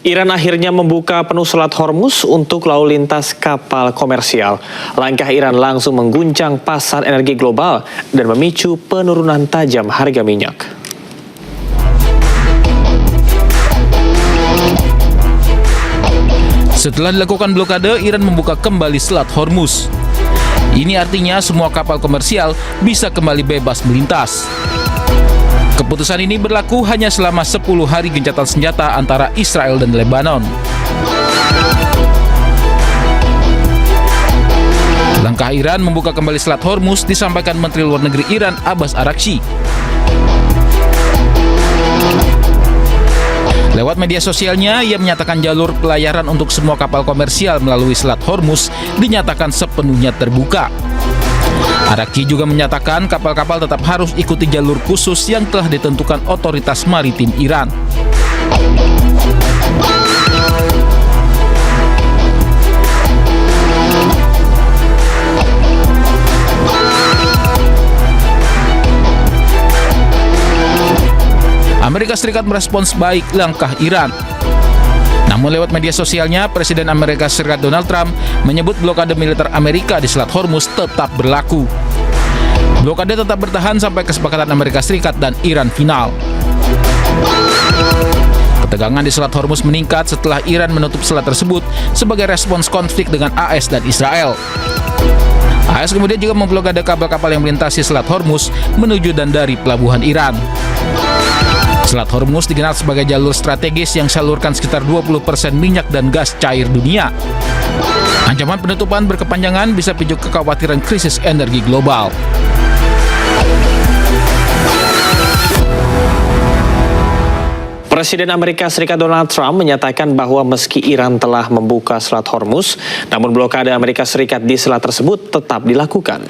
Iran akhirnya membuka penuh Selat Hormuz untuk lalu lintas kapal komersial. Langkah Iran langsung mengguncang pasar energi global dan memicu penurunan tajam harga minyak. Setelah dilakukan blokade, Iran membuka kembali Selat Hormuz. Ini artinya semua kapal komersial bisa kembali bebas melintas. Keputusan ini berlaku hanya selama 10 hari gencatan senjata antara Israel dan Lebanon. Langkah Iran membuka kembali Selat Hormuz disampaikan Menteri Luar Negeri Iran Abbas Araghchi. Lewat media sosialnya, ia menyatakan jalur pelayaran untuk semua kapal komersial melalui Selat Hormuz dinyatakan sepenuhnya terbuka. Araghchi juga menyatakan kapal-kapal tetap harus ikuti jalur khusus yang telah ditentukan otoritas maritim Iran. Amerika Serikat merespons baik langkah Iran. Namun lewat media sosialnya, Presiden Amerika Serikat Donald Trump menyebut blokade militer Amerika di Selat Hormuz tetap berlaku. Blokade tetap bertahan sampai kesepakatan Amerika Serikat dan Iran final. Ketegangan di Selat Hormuz meningkat setelah Iran menutup selat tersebut sebagai respons konflik dengan AS dan Israel. AS kemudian juga memblokade kapal-kapal yang melintasi Selat Hormuz menuju dan dari pelabuhan Iran. Selat Hormuz dikenal sebagai jalur strategis yang salurkan sekitar 20% minyak dan gas cair dunia. Ancaman penutupan berkepanjangan bisa picu kekhawatiran krisis energi global. Presiden Amerika Serikat Donald Trump menyatakan bahwa meski Iran telah membuka Selat Hormuz, namun blokade Amerika Serikat di selat tersebut tetap dilakukan.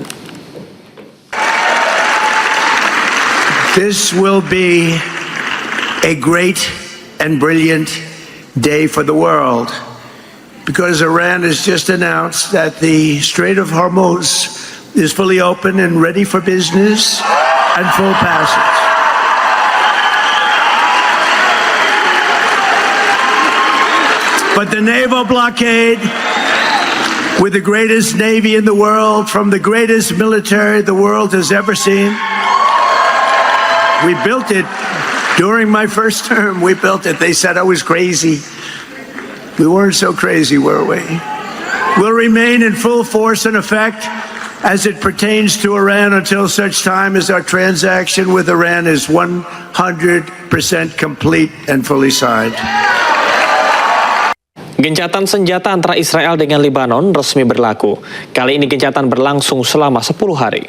This will be a great and brilliant day for the world because Iran has just announced that the Strait of Hormuz is fully open and ready for business and full passage. But the naval blockade, with the greatest navy in the world, from the greatest military the world has ever seen, we built it. During my first term, we built it. They said I was crazy. We weren't so crazy, were we? We'll remain in full force and effect as it pertains to Iran until such time as our transaction with Iran is 100% complete and fully signed. Gencatan senjata antara Israel dengan Lebanon resmi berlaku. Kali ini gencatan berlangsung selama 10 hari.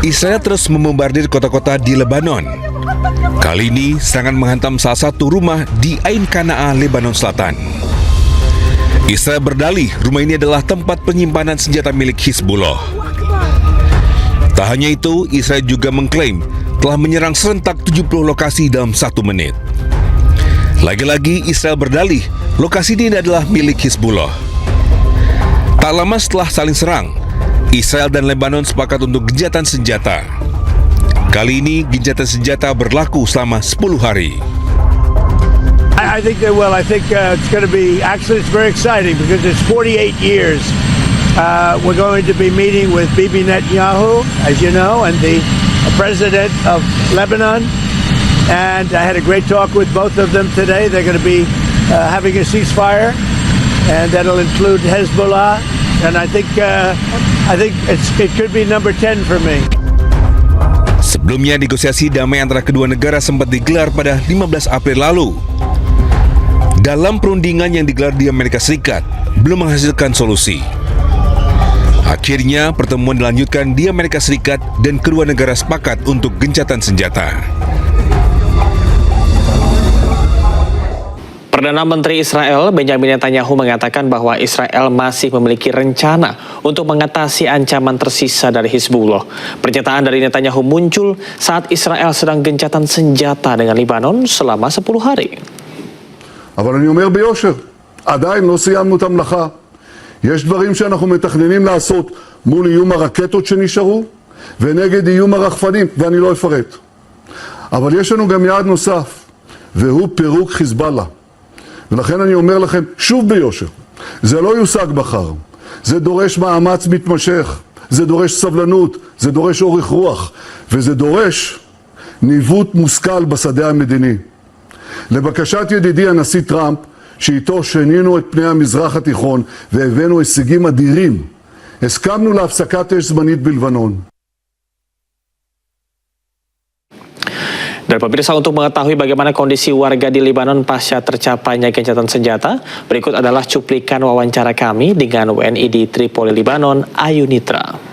Israel terus membombardir kota-kota di Lebanon. Kali ini serangan menghantam salah satu rumah di Ain Qana'a, Lebanon Selatan. Israel berdalih rumah ini adalah tempat penyimpanan senjata milik Hizbullah. Tak hanya itu, Israel juga mengklaim telah menyerang serentak 70 lokasi dalam 1 menit. Lagi-lagi Israel berdalih lokasi ini adalah milik Hizbullah. Tak lama setelah saling serang, Israel dan Lebanon sepakat untuk gencatan senjata. Kali ini gencatan senjata berlaku selama 10 hari. I think they will. I think it's going to be, actually it's very exciting because it's 48 years. We're going to be meeting with Bibi Netanyahu, as you know, and the president of Lebanon. And I had a great talk with both of them today. They're going to be having a ceasefire, and that'll include Hezbollah. And I think it could be number 10 for me. Sebelumnya negosiasi damai antara kedua negara sempat digelar pada 15 April lalu. Dalam perundingan yang digelar di Amerika Serikat, belum menghasilkan solusi. Akhirnya pertemuan dilanjutkan di Amerika Serikat dan kedua negara sepakat untuk gencatan senjata. Perdana Menteri Israel Benjamin Netanyahu mengatakan bahwa Israel masih memiliki rencana untuk mengatasi ancaman tersisa dari Hizbullah. Pernyataan dari Netanyahu muncul saat Israel sedang gencatan senjata dengan Lebanon selama 10 hari. אבל אני אומר ביושר, עדיין לא סיימנו את המלאכה. יש דברים שאנחנו מתכננים לעשות מול איום הרקטות שנשארו, ונגד איום הרחפנים, ואני לא אפרט. אבל יש לנו גם יעד נוסף, והוא פירוק חיזבאללה. ולכן אני אומר לכם, שוב ביושר, זה לא יושג מחר. זה דורש מאמץ מתמשך, זה דורש סבלנות, זה דורש אורך רוח, וזה דורש ניווט מושכל בשדה המדיני. לבקשת ידידי הנשיא טראמפ, שאיתו שנינו את פני המזרח התיכון והבאנו הישגים אדירים, הסכמנו להפסקת אש זמנית בלבנון. Dan pemirsa, untuk mengetahui bagaimana kondisi warga di Lebanon pasca tercapainya gencatan senjata, berikut adalah cuplikan wawancara kami dengan WNI di Tripoli, Lebanon, Ayu Nitra.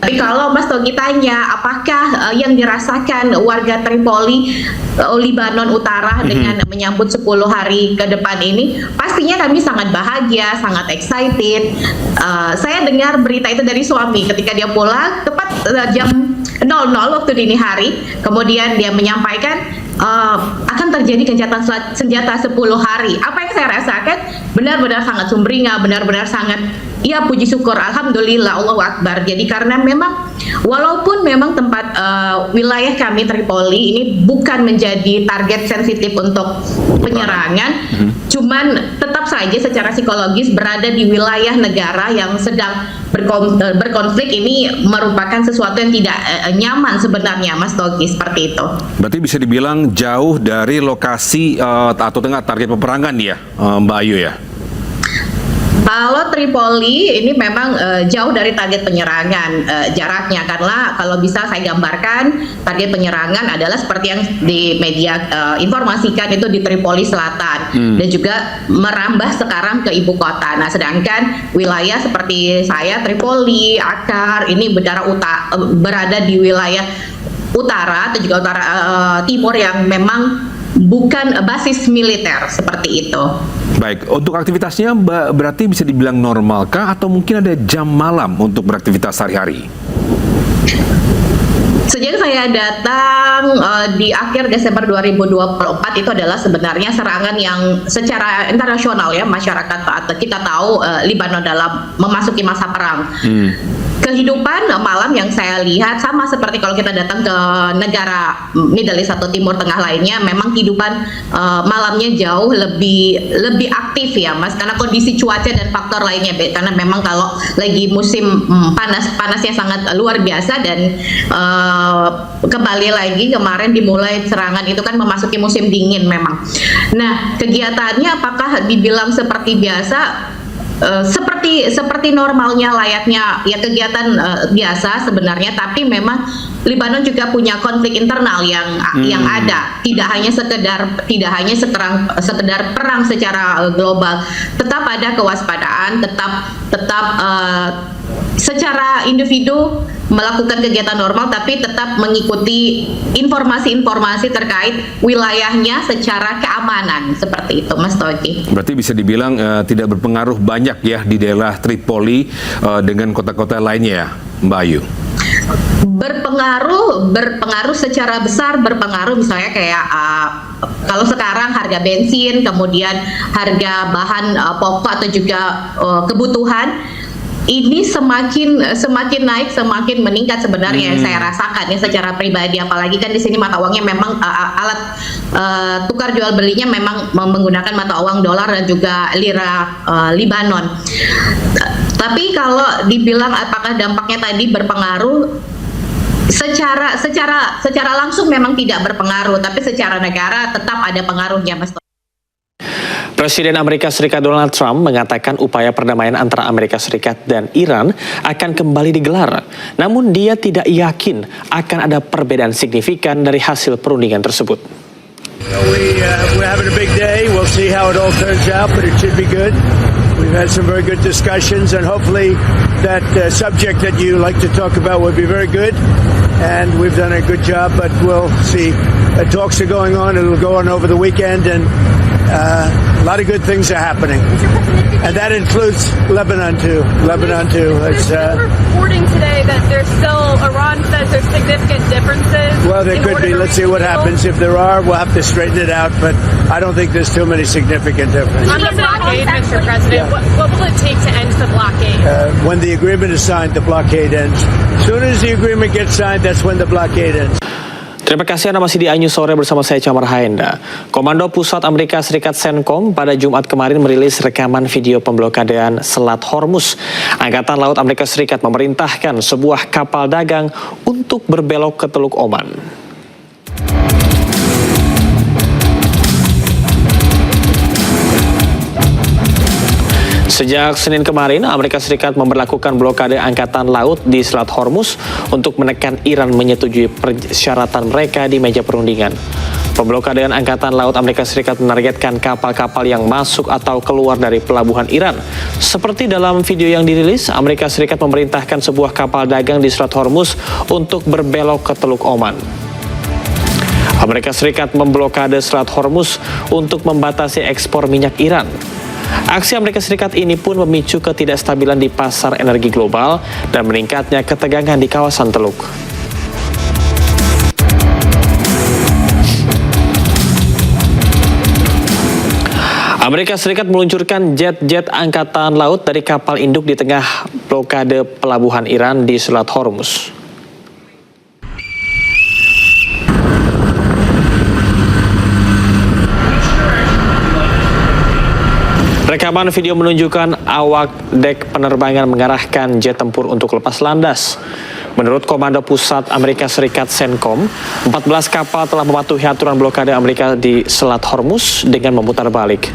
Tapi kalau Mas Togi tanya apakah yang dirasakan warga Tripoli, Lebanon Utara dengan menyambut 10 hari ke depan ini, pastinya kami sangat bahagia, sangat excited. Saya dengar berita itu dari suami ketika dia pulang tepat jam 00 waktu dini hari, kemudian dia menyampaikan akan terjadi gencatan senjata 10 hari. Apa yang saya rasakan benar-benar sangat sumringah, benar-benar sangat, ya puji syukur, alhamdulillah, Allahu Akbar. Jadi karena memang walaupun memang tempat wilayah kami Tripoli ini bukan menjadi target sensitif untuk penyerangan, cuman tetap saja secara psikologis berada di wilayah negara yang sedang berkonflik ini merupakan sesuatu yang tidak nyaman sebenarnya, Mas Togi, seperti itu. Berarti bisa dibilang jauh dari lokasi atau tengah target peperangan ya, Mbak Ayu ya? Kalau Tripoli ini memang jauh dari target penyerangan jaraknya, karena kalau bisa saya gambarkan target penyerangan adalah seperti yang di media informasikan itu di Tripoli Selatan dan juga merambah sekarang ke ibu kota. Nah, sedangkan wilayah seperti saya Tripoli, Akar ini berada di wilayah utara atau juga utara timur yang memang bukan basis militer seperti itu. Baik, untuk aktivitasnya berarti bisa dibilang normalkah atau mungkin ada jam malam untuk beraktivitas sehari-hari? Sejak saya datang di akhir Desember 2024 itu adalah sebenarnya serangan yang secara internasional ya, masyarakat atau kita tahu Lebanon dalam memasuki masa perang. Kehidupan malam yang saya lihat sama seperti kalau kita datang ke negara Middle East atau Timur Tengah lainnya, memang kehidupan malamnya jauh lebih aktif ya, Mas, karena kondisi cuaca dan faktor lainnya. Karena memang kalau lagi musim panasnya sangat luar biasa dan kembali lagi kemarin dimulai serangan itu kan memasuki musim dingin memang. Nah, kegiatannya apakah dibilang seperti biasa? Seperti normalnya layaknya ya kegiatan biasa sebenarnya, tapi memang Lebanon juga punya konflik internal yang ada, tidak hanya sekedar perang secara global, tetap ada kewaspadaan, tetap secara individu melakukan kegiatan normal, tapi tetap mengikuti informasi-informasi terkait wilayahnya secara keamanan, seperti itu, Mas Togi. Berarti bisa dibilang tidak berpengaruh banyak ya di daerah Tripoli dengan kota-kota lainnya ya, Mbak Ayu? Berpengaruh secara besar, berpengaruh misalnya kayak kalau sekarang harga bensin, kemudian harga bahan pokok atau juga kebutuhan ini semakin naik, semakin meningkat sebenarnya yang saya rasakan ya secara pribadi, apalagi kan di sini mata uangnya memang alat tukar jual belinya memang menggunakan mata uang dolar dan juga lira Lebanon. Tapi kalau dibilang apakah dampaknya tadi berpengaruh, secara langsung memang tidak berpengaruh, tapi secara negara tetap ada pengaruhnya, Mas. Presiden Amerika Serikat Donald Trump mengatakan upaya perdamaian antara Amerika Serikat dan Iran akan kembali digelar. Namun dia tidak yakin akan ada perbedaan signifikan dari hasil perundingan tersebut. We're having a big day. We'll see how it all turns out, but it should be good. We've had some very good discussions, and hopefully that subject that you like to talk about will be very good. And we've done a good job, but we'll see. Talks are going on. It'll go on over the weekend, and a lot of good things are happening. And that includes Lebanon too. It's reporting today that there's still, Iran says there's significant differences Well, there could be. Let's see what happens. If there are, we'll have to straighten it out. But I don't think there's too many significant differences. On the blockade, Mr. President, what will it take to end the blockade? When the agreement is signed, the blockade ends. As soon as the agreement gets signed, that's when the blockade ends. Terima kasih Anda masih di iNews Sore bersama saya Camar Haenda. Komando Pusat Amerika Serikat CENTCOM pada Jumat kemarin merilis rekaman video pemblokadean Selat Hormuz. Angkatan Laut Amerika Serikat memerintahkan sebuah kapal dagang untuk berbelok ke Teluk Oman. Sejak Senin kemarin, Amerika Serikat memberlakukan blokade angkatan laut di Selat Hormuz untuk menekan Iran menyetujui persyaratan mereka di meja perundingan. Pemblokadean angkatan laut Amerika Serikat menargetkan kapal-kapal yang masuk atau keluar dari pelabuhan Iran. Seperti dalam video yang dirilis, Amerika Serikat memerintahkan sebuah kapal dagang di Selat Hormuz untuk berbelok ke Teluk Oman. Amerika Serikat memblokade Selat Hormuz untuk membatasi ekspor minyak Iran. Aksi Amerika Serikat ini pun memicu ketidakstabilan di pasar energi global dan meningkatnya ketegangan di kawasan Teluk. Amerika Serikat meluncurkan jet-jet angkatan laut dari kapal induk di tengah blokade pelabuhan Iran di Selat Hormuz. Rekaman video menunjukkan awak dek penerbangan mengarahkan jet tempur untuk lepas landas. Menurut Komando Pusat Amerika Serikat CENTCOM, 14 kapal telah mematuhi aturan blokade Amerika di Selat Hormuz dengan memutar balik.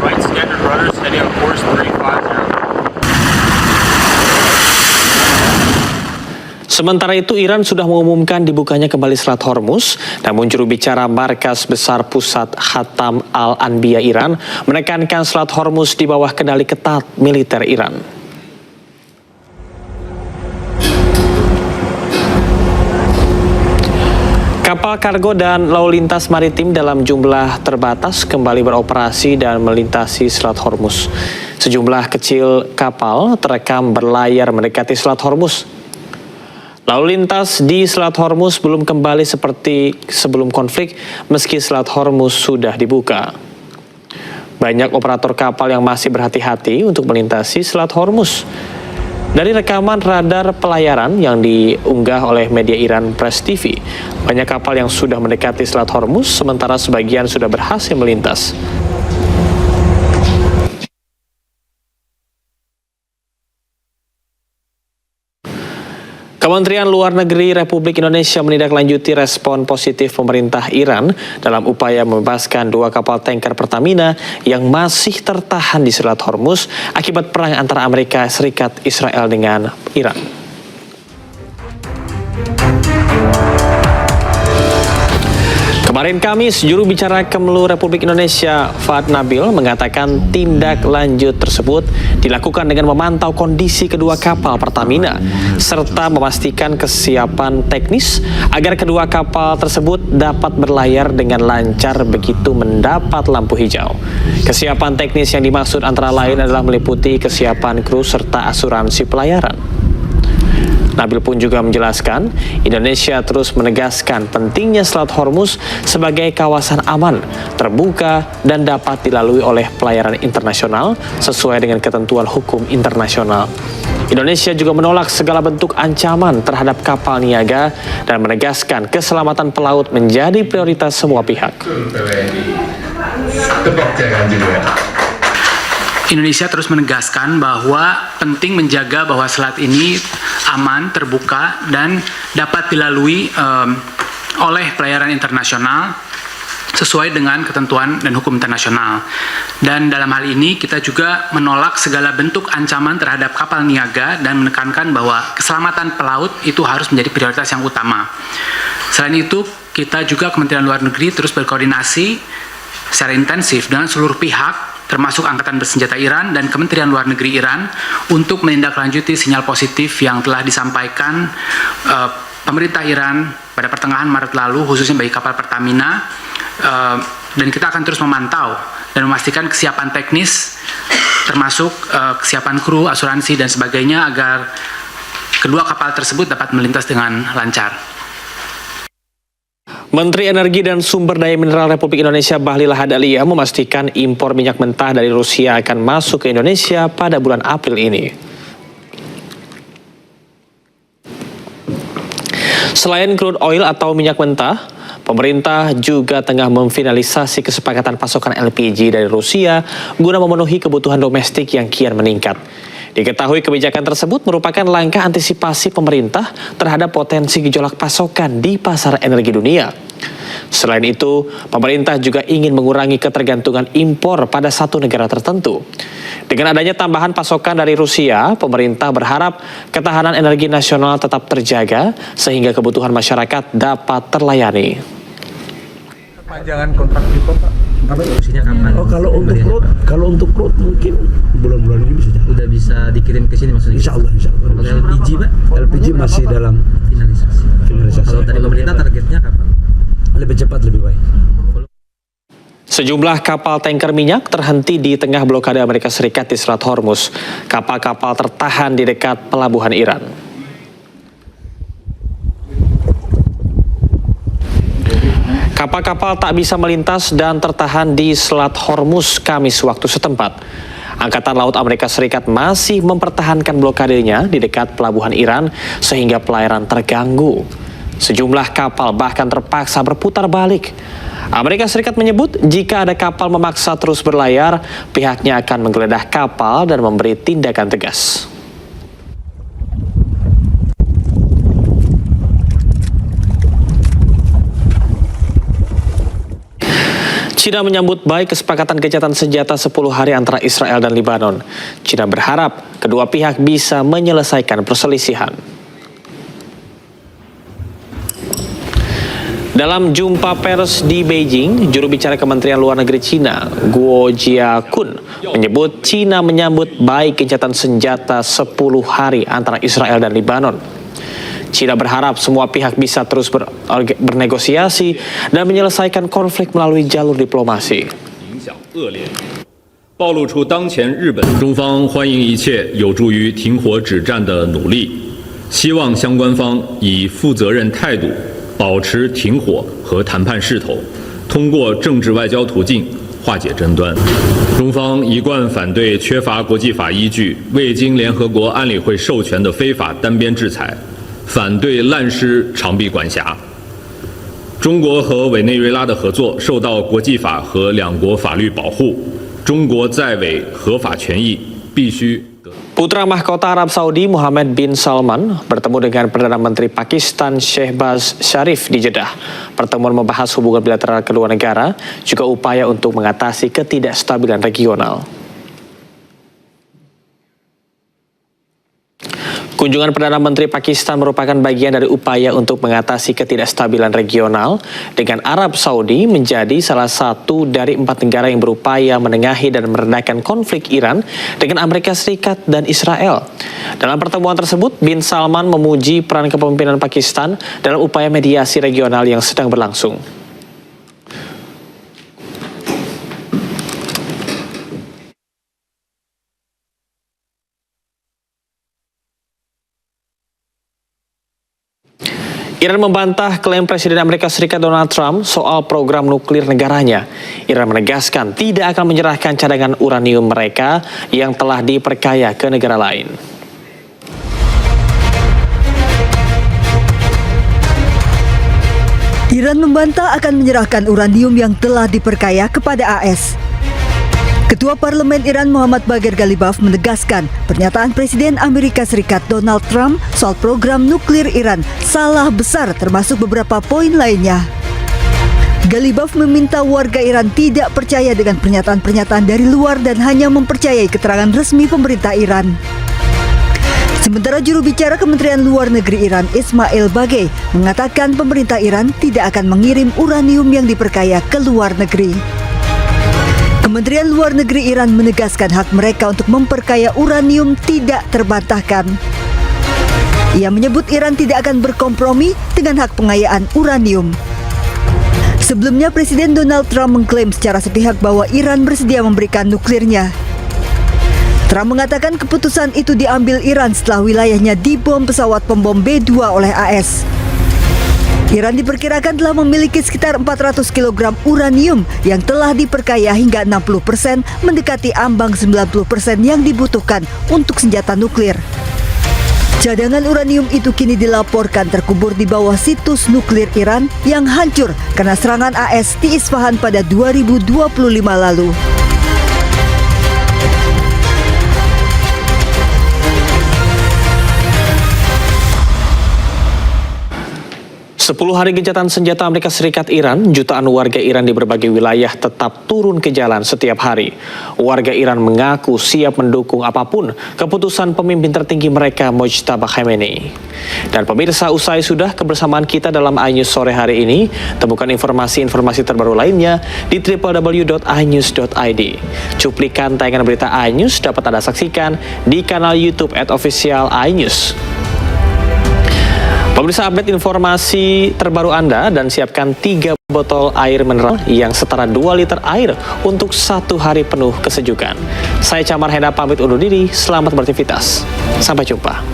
Right standard runners heading on course 350. Sementara itu, Iran sudah mengumumkan dibukanya kembali Selat Hormuz, namun juru bicara Markas Besar Pusat Khatam Al-Anbiya Iran menekankan Selat Hormuz di bawah kendali ketat militer Iran. Kapal kargo dan lalu lintas maritim dalam jumlah terbatas kembali beroperasi dan melintasi Selat Hormuz. Sejumlah kecil kapal terekam berlayar mendekati Selat Hormuz. Lalu lintas di Selat Hormuz belum kembali seperti sebelum konflik meski Selat Hormuz sudah dibuka. Banyak operator kapal yang masih berhati-hati untuk melintasi Selat Hormuz. Dari rekaman radar pelayaran yang diunggah oleh media Iran Press TV, banyak kapal yang sudah mendekati Selat Hormuz sementara sebagian sudah berhasil melintas. Kementerian Luar Negeri Republik Indonesia menindaklanjuti respon positif pemerintah Iran dalam upaya membebaskan 2 kapal tanker Pertamina yang masih tertahan di Selat Hormuz akibat perang antara Amerika Serikat Israel dengan Iran. Kemarin Kamis, juru bicara Kemlu Republik Indonesia Fuad Nabil mengatakan tindak lanjut tersebut dilakukan dengan memantau kondisi kedua kapal Pertamina serta memastikan kesiapan teknis agar kedua kapal tersebut dapat berlayar dengan lancar begitu mendapat lampu hijau. Kesiapan teknis yang dimaksud antara lain adalah meliputi kesiapan kru serta asuransi pelayaran. Nabil pun juga menjelaskan, Indonesia terus menegaskan pentingnya Selat Hormuz sebagai kawasan aman, terbuka, dan dapat dilalui oleh pelayaran internasional sesuai dengan ketentuan hukum internasional. Indonesia juga menolak segala bentuk ancaman terhadap kapal niaga dan menegaskan keselamatan pelaut menjadi prioritas semua pihak. Indonesia terus menegaskan bahwa penting menjaga bahwa selat ini aman, terbuka, dan dapat dilalui oleh pelayaran internasional sesuai dengan ketentuan dan hukum internasional. Dan dalam hal ini kita juga menolak segala bentuk ancaman terhadap kapal niaga dan menekankan bahwa keselamatan pelaut itu harus menjadi prioritas yang utama. Selain itu, kita juga Kementerian Luar Negeri terus berkoordinasi secara intensif dengan seluruh pihak termasuk Angkatan Bersenjata Iran dan Kementerian Luar Negeri Iran untuk menindaklanjuti sinyal positif yang telah disampaikan pemerintah Iran pada pertengahan Maret lalu khususnya bagi kapal Pertamina dan kita akan terus memantau dan memastikan kesiapan teknis termasuk kesiapan kru, asuransi dan sebagainya agar kedua kapal tersebut dapat melintas dengan lancar. Menteri Energi dan Sumber Daya Mineral Republik Indonesia Bahlil Lahadalia memastikan impor minyak mentah dari Rusia akan masuk ke Indonesia pada bulan April ini. Selain crude oil atau minyak mentah, pemerintah juga tengah memfinalisasi kesepakatan pasokan LPG dari Rusia guna memenuhi kebutuhan domestik yang kian meningkat. Diketahui kebijakan tersebut merupakan langkah antisipasi pemerintah terhadap potensi gejolak pasokan di pasar energi dunia. Selain itu, pemerintah juga ingin mengurangi ketergantungan impor pada satu negara tertentu. Dengan adanya tambahan pasokan dari Rusia, pemerintah berharap ketahanan energi nasional tetap terjaga sehingga kebutuhan masyarakat dapat terlayani. Perpanjangan kontrak impor, Pak. Apa solusinya kapan? Oh, kalau untuk crude mungkin bulan-bulan ini bisa. Udah bisa dikirim ke sini maksudnya? Insya Allah. Kalau LPG, Pak? LPG masih dalam finalisasi. Kalau dari pemerintah targetnya kapan? Lebih cepat, lebih baik. Sejumlah kapal tanker minyak terhenti di tengah blokade Amerika Serikat di Selat Hormuz. Kapal-kapal tertahan di dekat pelabuhan Iran. Kapal-kapal tak bisa melintas dan tertahan di Selat Hormuz Kamis waktu setempat. Angkatan Laut Amerika Serikat masih mempertahankan blokadenya di dekat pelabuhan Iran sehingga pelayaran terganggu. Sejumlah kapal bahkan terpaksa berputar balik. Amerika Serikat menyebut jika ada kapal memaksa terus berlayar, pihaknya akan menggeledah kapal dan memberi tindakan tegas. China menyambut baik kesepakatan gencatan senjata 10 hari antara Israel dan Lebanon. China berharap kedua pihak bisa menyelesaikan perselisihan. Dalam jumpa pers di Beijing, juru bicara Kementerian Luar Negeri China, Guo Jiakun, menyebut China menyambut baik gencatan senjata 10 hari antara Israel dan Lebanon. China berharap semua pihak bisa terus bernegosiasi dan menyelesaikan konflik melalui jalur diplomasi. 暴露出当前日本中方欢迎一切有助于停火止战的努力，希望相关方以负责任态度保持停火和谈判势头，通过政治外交途径化解争端。中方一贯反对缺乏国际法依据、未经联合国安理会授权的非法单边制裁，反对滥施长臂管辖。中国和委内瑞拉的合作受到国际法和两国法律保护，中国在委合法权益必须。 Putra mahkota Arab Saudi Mohammed bin Salman bertemu dengan Perdana Menteri Pakistan Shehbaz Sharif di Jeddah. Pertemuan membahas hubungan bilateral kedua negara, juga upaya untuk mengatasi ketidakstabilan regional. Kunjungan Perdana Menteri Pakistan merupakan bagian dari upaya untuk mengatasi ketidakstabilan regional dengan Arab Saudi menjadi salah satu dari 4 negara yang berupaya menengahi dan meredakan konflik Iran dengan Amerika Serikat dan Israel. Dalam pertemuan tersebut, bin Salman memuji peran kepemimpinan Pakistan dalam upaya mediasi regional yang sedang berlangsung. Iran membantah klaim Presiden Amerika Serikat Donald Trump soal program nuklir negaranya. Iran menegaskan tidak akan menyerahkan cadangan uranium mereka yang telah diperkaya ke negara lain. Iran membantah akan menyerahkan uranium yang telah diperkaya kepada AS. Ketua Parlemen Iran Muhammad Bagher Ghalibaf menegaskan pernyataan Presiden Amerika Serikat Donald Trump soal program nuklir Iran salah besar termasuk beberapa poin lainnya. Ghalibaf meminta warga Iran tidak percaya dengan pernyataan-pernyataan dari luar dan hanya mempercayai keterangan resmi pemerintah Iran. Sementara juru bicara Kementerian Luar Negeri Iran Ismail Bagei mengatakan pemerintah Iran tidak akan mengirim uranium yang diperkaya ke luar negeri. Kementerian Luar Negeri Iran menegaskan hak mereka untuk memperkaya uranium tidak terbantahkan. Ia menyebut Iran tidak akan berkompromi dengan hak pengayaan uranium. Sebelumnya, Presiden Donald Trump mengklaim secara sepihak bahwa Iran bersedia memberikan nuklirnya. Trump mengatakan keputusan itu diambil Iran setelah wilayahnya dibom pesawat pembom B-2 oleh AS. Iran diperkirakan telah memiliki sekitar 400 kg uranium yang telah diperkaya hingga 60%, mendekati ambang 90% yang dibutuhkan untuk senjata nuklir. Cadangan uranium itu kini dilaporkan terkubur di bawah situs nuklir Iran yang hancur karena serangan AS di Isfahan pada 2025 lalu. 10 hari gencatan senjata Amerika Serikat Iran, jutaan warga Iran di berbagai wilayah tetap turun ke jalan setiap hari. Warga Iran mengaku siap mendukung apapun keputusan pemimpin tertinggi mereka, Mojtaba Khamenei. Dan pemirsa, usai sudah kebersamaan kita dalam iNews sore hari ini, temukan informasi-informasi terbaru lainnya di www.inews.id. Cuplikan tayangan berita iNews dapat Anda saksikan di kanal YouTube @official iNews. Pemirsa, update informasi terbaru Anda dan siapkan 3 botol air mineral yang setara 2 liter air untuk 1 hari penuh kesejukan. Saya Camar Henda pamit undur diri, selamat beraktivitas. Sampai jumpa.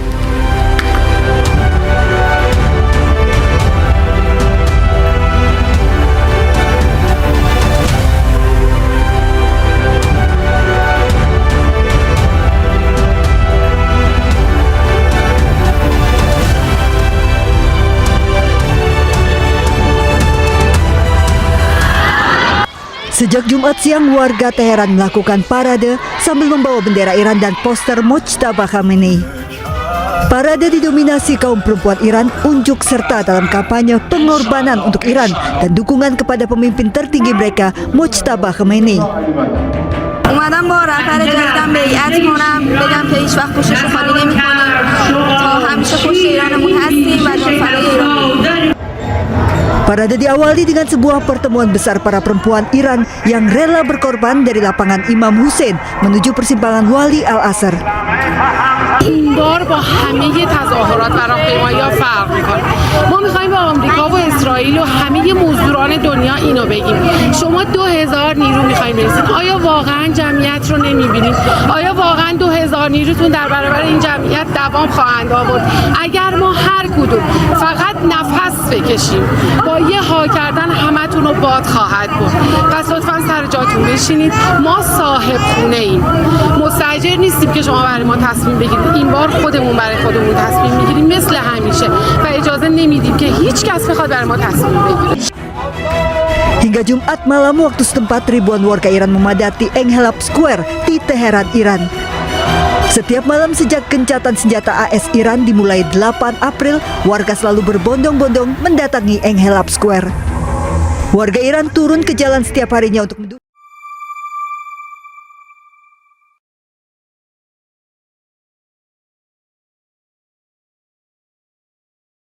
Sejak Jumat siang, warga Teheran melakukan parade sambil membawa bendera Iran dan poster Mojtaba Khamenei. Parade didominasi kaum perempuan Iran, unjuk serta dalam kampanye pengorbanan untuk Iran dan dukungan kepada pemimpin tertinggi mereka, Mojtaba Khamenei. اومدم با رهبر جدیدم بیعت کنم بگم که هیچ وقت پوشش خالی نمی‌کنیم تا همیشه پشت ایرانمون هستیم و جانفدای ایران. Parade diawali dengan sebuah pertemuan besar para perempuan Iran yang rela berkorban dari lapangan Imam Hussein menuju persimpangan Wali Al-Asr. این بار با همه تظاهرات و راهپیمایی‌ها فرق می‌کنه. ما می‌خوایم با آمریکا و اسرائیل و همه مزدوران دنیا اینو بگیم. شما 2000 نیرو می‌خواید برسید. آیا واقعاً جمعیت رو نمی‌بینید؟ آیا واقعاً 2000 نیروتون در برابر این جمعیت دوام خواهند آورد؟ اگر ما هر کدوم فقط نفس بکشیم با یه ها کردن همتون رو باد خواهد برد. پس لطفاً سر جاتون بشینید. ما صاحب خونه‌ایم. مستاجر نیستیم که شما برای ما تصمیم بگیرید. این بار خودمون برای خودمون تصمیم میگیریم مثل همیشه و اجازه نمیدیم که هیچ کس بخواد برای ما تصمیم بگیره. Hingga Jumat malam waktu setempat, ribuan warga Iran memadati Enghelab Square di Teheran, Iran. Setiap malam sejak gencatan senjata AS Iran dimulai 8 April, warga selalu berbondong-bondong mendatangi Enghelab Square. Warga Iran turun ke jalan setiap harinya untuk mendukung